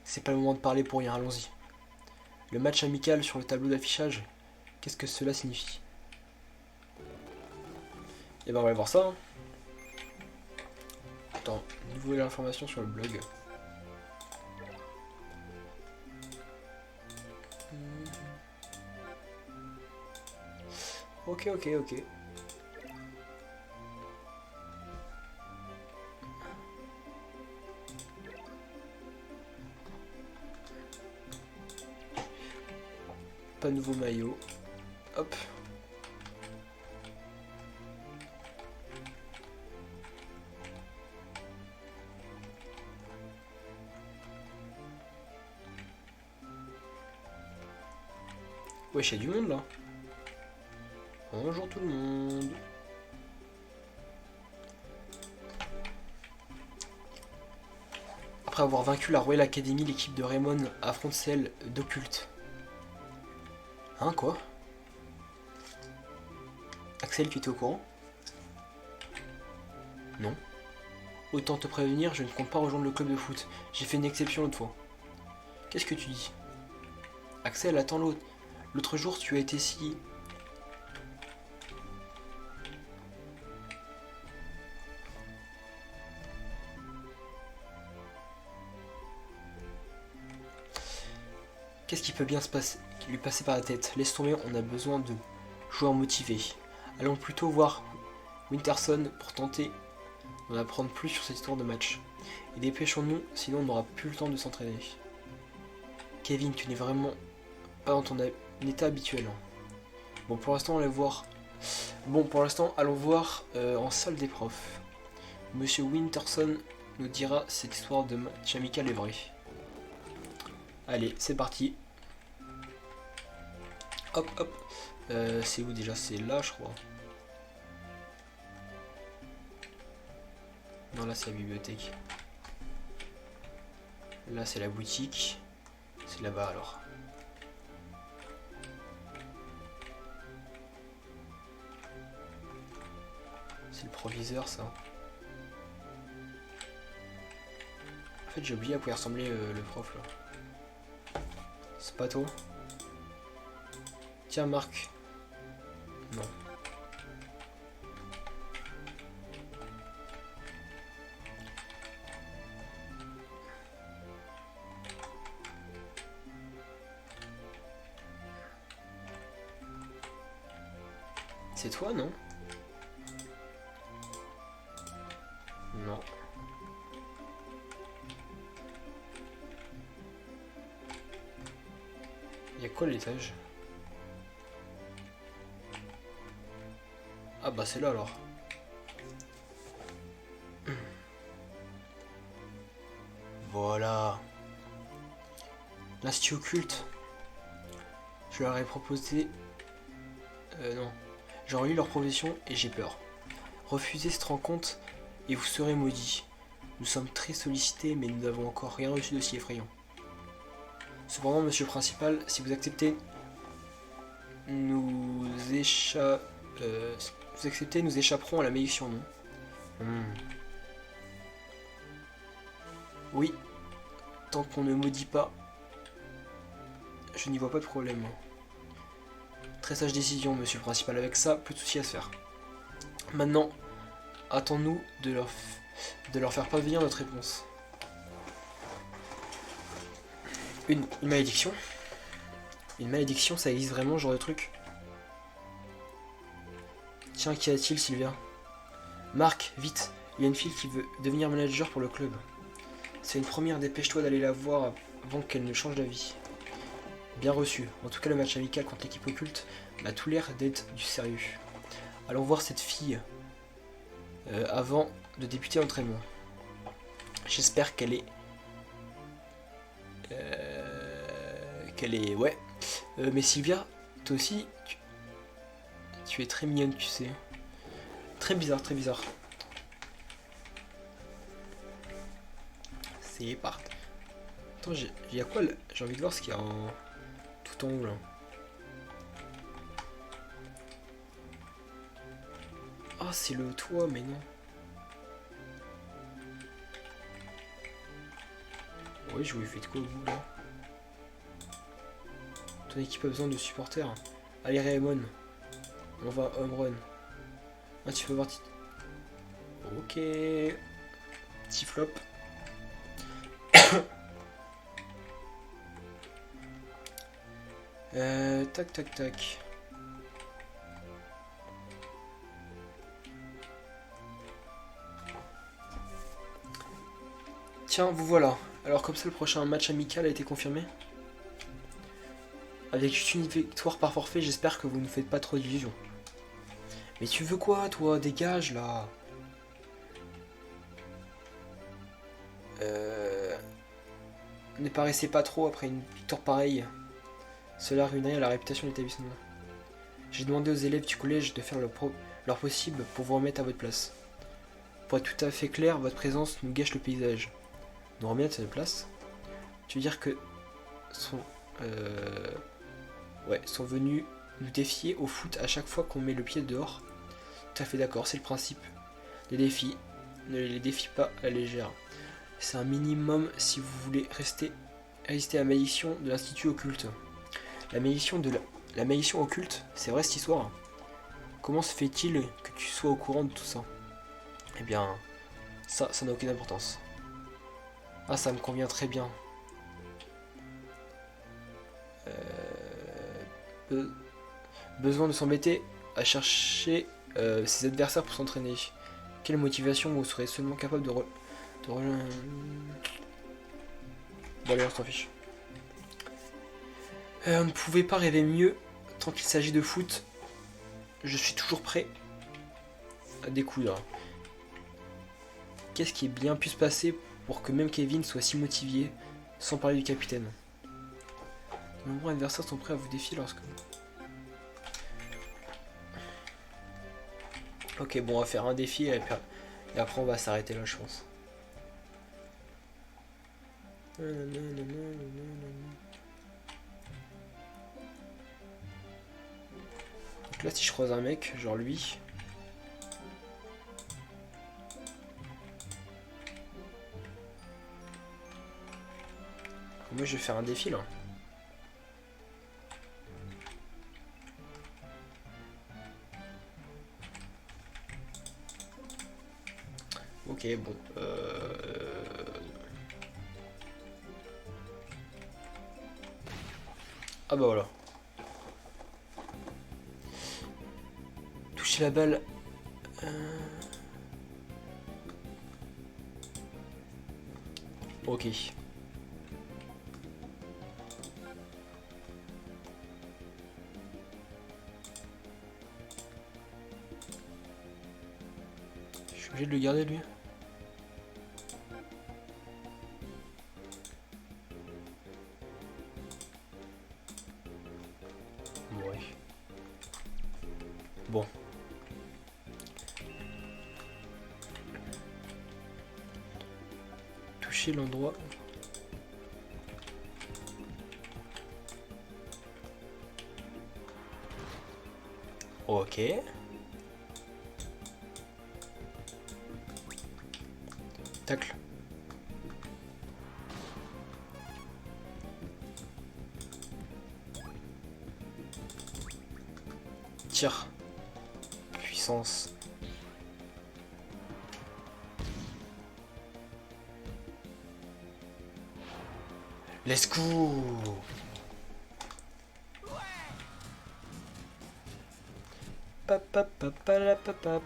C'est pas le moment de parler pour rien, allons-y. Le match amical sur le tableau d'affichage, qu'est-ce que cela signifie? Et ben on va aller voir ça. Hein. Attends, nouvelle information sur le blog. Ok. Pas de nouveau maillot. Hop. Wesh, il y a du monde là. Bonjour tout le monde. Après avoir vaincu la Royal Academy, l'équipe de Raymond affronte celle d'Occulte. Hein, quoi? Axel, tu étais au courant? Non. Autant te prévenir, je ne compte pas rejoindre le club de foot. J'ai fait une exception l'autre fois. Qu'est-ce que tu dis? Axel, attends l'autre. L'autre jour, tu as été si... Qu'est-ce qui peut bien lui passer par la tête? Laisse tomber, on a besoin de joueurs motivés. Allons plutôt voir Winterson pour tenter d'en apprendre plus sur cette histoire de match. Et dépêchons-nous, sinon on n'aura plus le temps de s'entraîner. Kevin, tu n'es vraiment pas dans ton état habituel. Bon, pour l'instant, on va voir Bon, pour l'instant, allons voir en salle des profs. Monsieur Winterson nous dira si cette histoire de match amical est vraie. Allez, c'est parti. Hop, hop. C'est où déjà? C'est là, je crois. Non, là, c'est la bibliothèque. Là, c'est la boutique. C'est là-bas, alors. C'est le proviseur, ça. En fait, j'ai oublié à quoi il ressemblait le prof, là. C'est pas toi? Tiens, Marc. Non. C'est toi, non? Non. Il y a quoi à l'étage? Ah bah c'est là alors. Voilà. L'Institut occulte. Je leur ai proposé... non. J'aurais lu leur proposition et j'ai peur. Refusez cette rencontre et vous serez maudits. Nous sommes très sollicités mais nous n'avons encore rien reçu de si effrayant. Cependant, monsieur le principal, si vous acceptez, nous échapperons à la malédiction, non? Oui, tant qu'on ne maudit pas, je n'y vois pas de problème. Très sage décision, monsieur le principal. Avec ça, peu de soucis à se faire. Maintenant, attends-nous de leur faire parvenir notre réponse. Une malédiction? Une malédiction, ça existe vraiment, ce genre de truc? Tiens, qu'y a-t-il, Sylvia? Marc, vite, il y a une fille qui veut devenir manager pour le club. C'est une première, dépêche-toi d'aller la voir avant qu'elle ne change d'avis. Bien reçu. En tout cas, le match amical contre l'équipe occulte a tout l'air d'être du sérieux. Allons voir cette fille avant de débuter l'entraînement. J'espère qu'elle est... Ouais. Mais Sylvia, toi aussi, tu es très mignonne, tu sais. Très bizarre, très bizarre. C'est parti. Attends, il y a quoi là? J'ai envie de voir ce qu'il y a en... tout en haut là. Ah, c'est le toit, mais non. Oui, je vous ai fait de quoi au bout là? Ton équipe a besoin de supporters. Allez Raymond, on va home run. Ah, tu peux voir. Ok. Petit flop. Tac tac tac. Tiens, vous voilà. Alors comme ça, le prochain match amical a été confirmé. Avec juste une victoire par forfait, j'espère que vous ne faites pas trop d'illusions. Mais tu veux quoi, toi? Dégage, là. Ne paraissez pas trop après une victoire pareille. Cela ruinerait la réputation de l'établissement. J'ai demandé aux élèves du collège de faire leur possible pour vous remettre à votre place. Pour être tout à fait clair, votre présence nous gâche le paysage. Nous remettre à notre place? Tu veux dire que sont venus nous défier au foot à chaque fois qu'on met le pied dehors? Tout à fait d'accord, c'est le principe. Les défis, ne les défie pas à la légère. C'est un minimum si vous voulez résister à la malédiction de l'Institut occulte. La malédiction occulte, c'est vrai cette histoire? Comment se fait-il que tu sois au courant de tout ça? Eh bien, ça n'a aucune importance. Ah, ça me convient très bien. Besoin de s'embêter à chercher ses adversaires pour s'entraîner. Quelle motivation vous serez seulement capable de bon allez, on s'en fiche. On ne pouvait pas rêver mieux tant qu'il s'agit de foot. je suis toujours prêt à découdre. Qu'est-ce qui est bien pu se passer pour que même Kevin soit si motivé, sans parler du capitaine? De nombreux adversaires sont prêts à vous défier lorsque... Ok, bon, on va faire un défi et après on va s'arrêter là, je pense. Donc là, si je croise un mec, genre lui... Moi, je vais faire un défi là. Ok, bon. Ah bah voilà. Toucher la balle. Ok. Je suis obligé de le garder lui. Ouais. Bon. Toucher l'endroit. Ok. Tacle. Tir. Puissance. Let's go. Pap pap pap pap pap pap.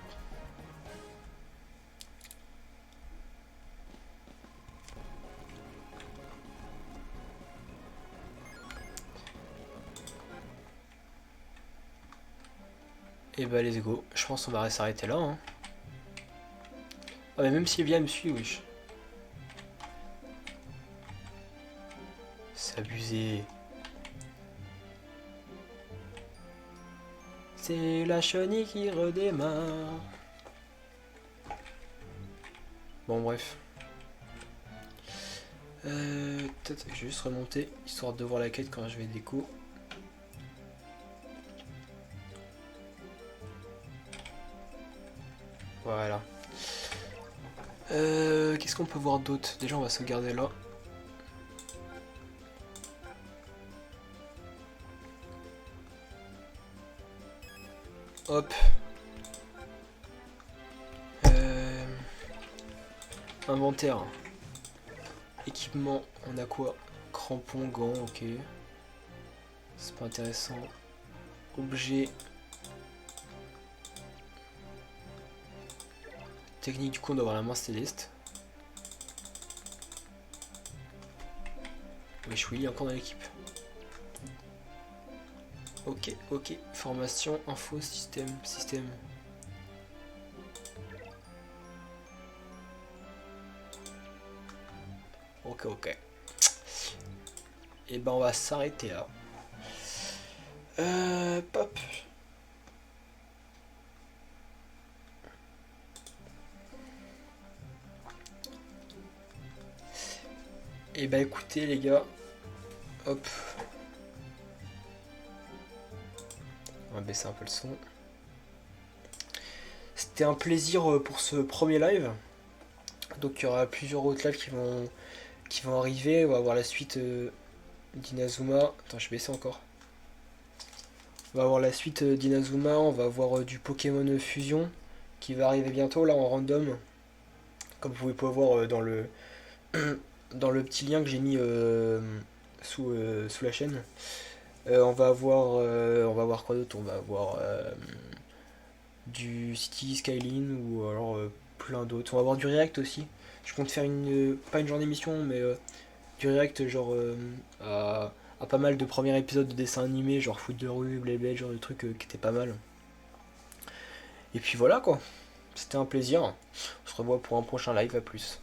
Et bah let's go. Je pense qu'on va s'arrêter là. Hein. Ah mais même si Evia me suit, wesh. C'est abusé. C'est la chenille qui redémarre. Bon bref. Peut-être que je vais juste remonter, histoire de voir la quête quand je vais déco. Voilà. Qu'est-ce qu'on peut voir d'autre? Déjà on va sauvegarder là. Hop. Inventaire. Équipement, on a quoi? Crampons, gants, ok. C'est pas intéressant. Objet. Technique, du coup on doit avoir la main céleste. Wesh oui, encore dans l'équipe. Ok, ok. Formation, info, système. Ok, ok. Et ben on va s'arrêter là. Pop. Et bah écoutez les gars, hop, on va baisser un peu le son. C'était un plaisir pour ce premier live. Donc il y aura plusieurs autres lives qui vont arriver. On va voir la suite d'Inazuma. Attends, je vais baisser encore. On va voir la suite d'Inazuma. On va voir du Pokémon Fusion qui va arriver bientôt là en random. Comme vous pouvez voir dans le dans le petit lien que j'ai mis sous la chaîne. On va voir quoi d'autre? On va avoir du City Skyline ou alors plein d'autres. On va avoir du React aussi. Je compte faire pas une journée mission, mais du React genre à pas mal de premiers épisodes de dessins animés, genre foot de rue, Blade, genre de trucs qui étaient pas mal. Et puis voilà quoi. C'était un plaisir. On se revoit pour un prochain live, à plus.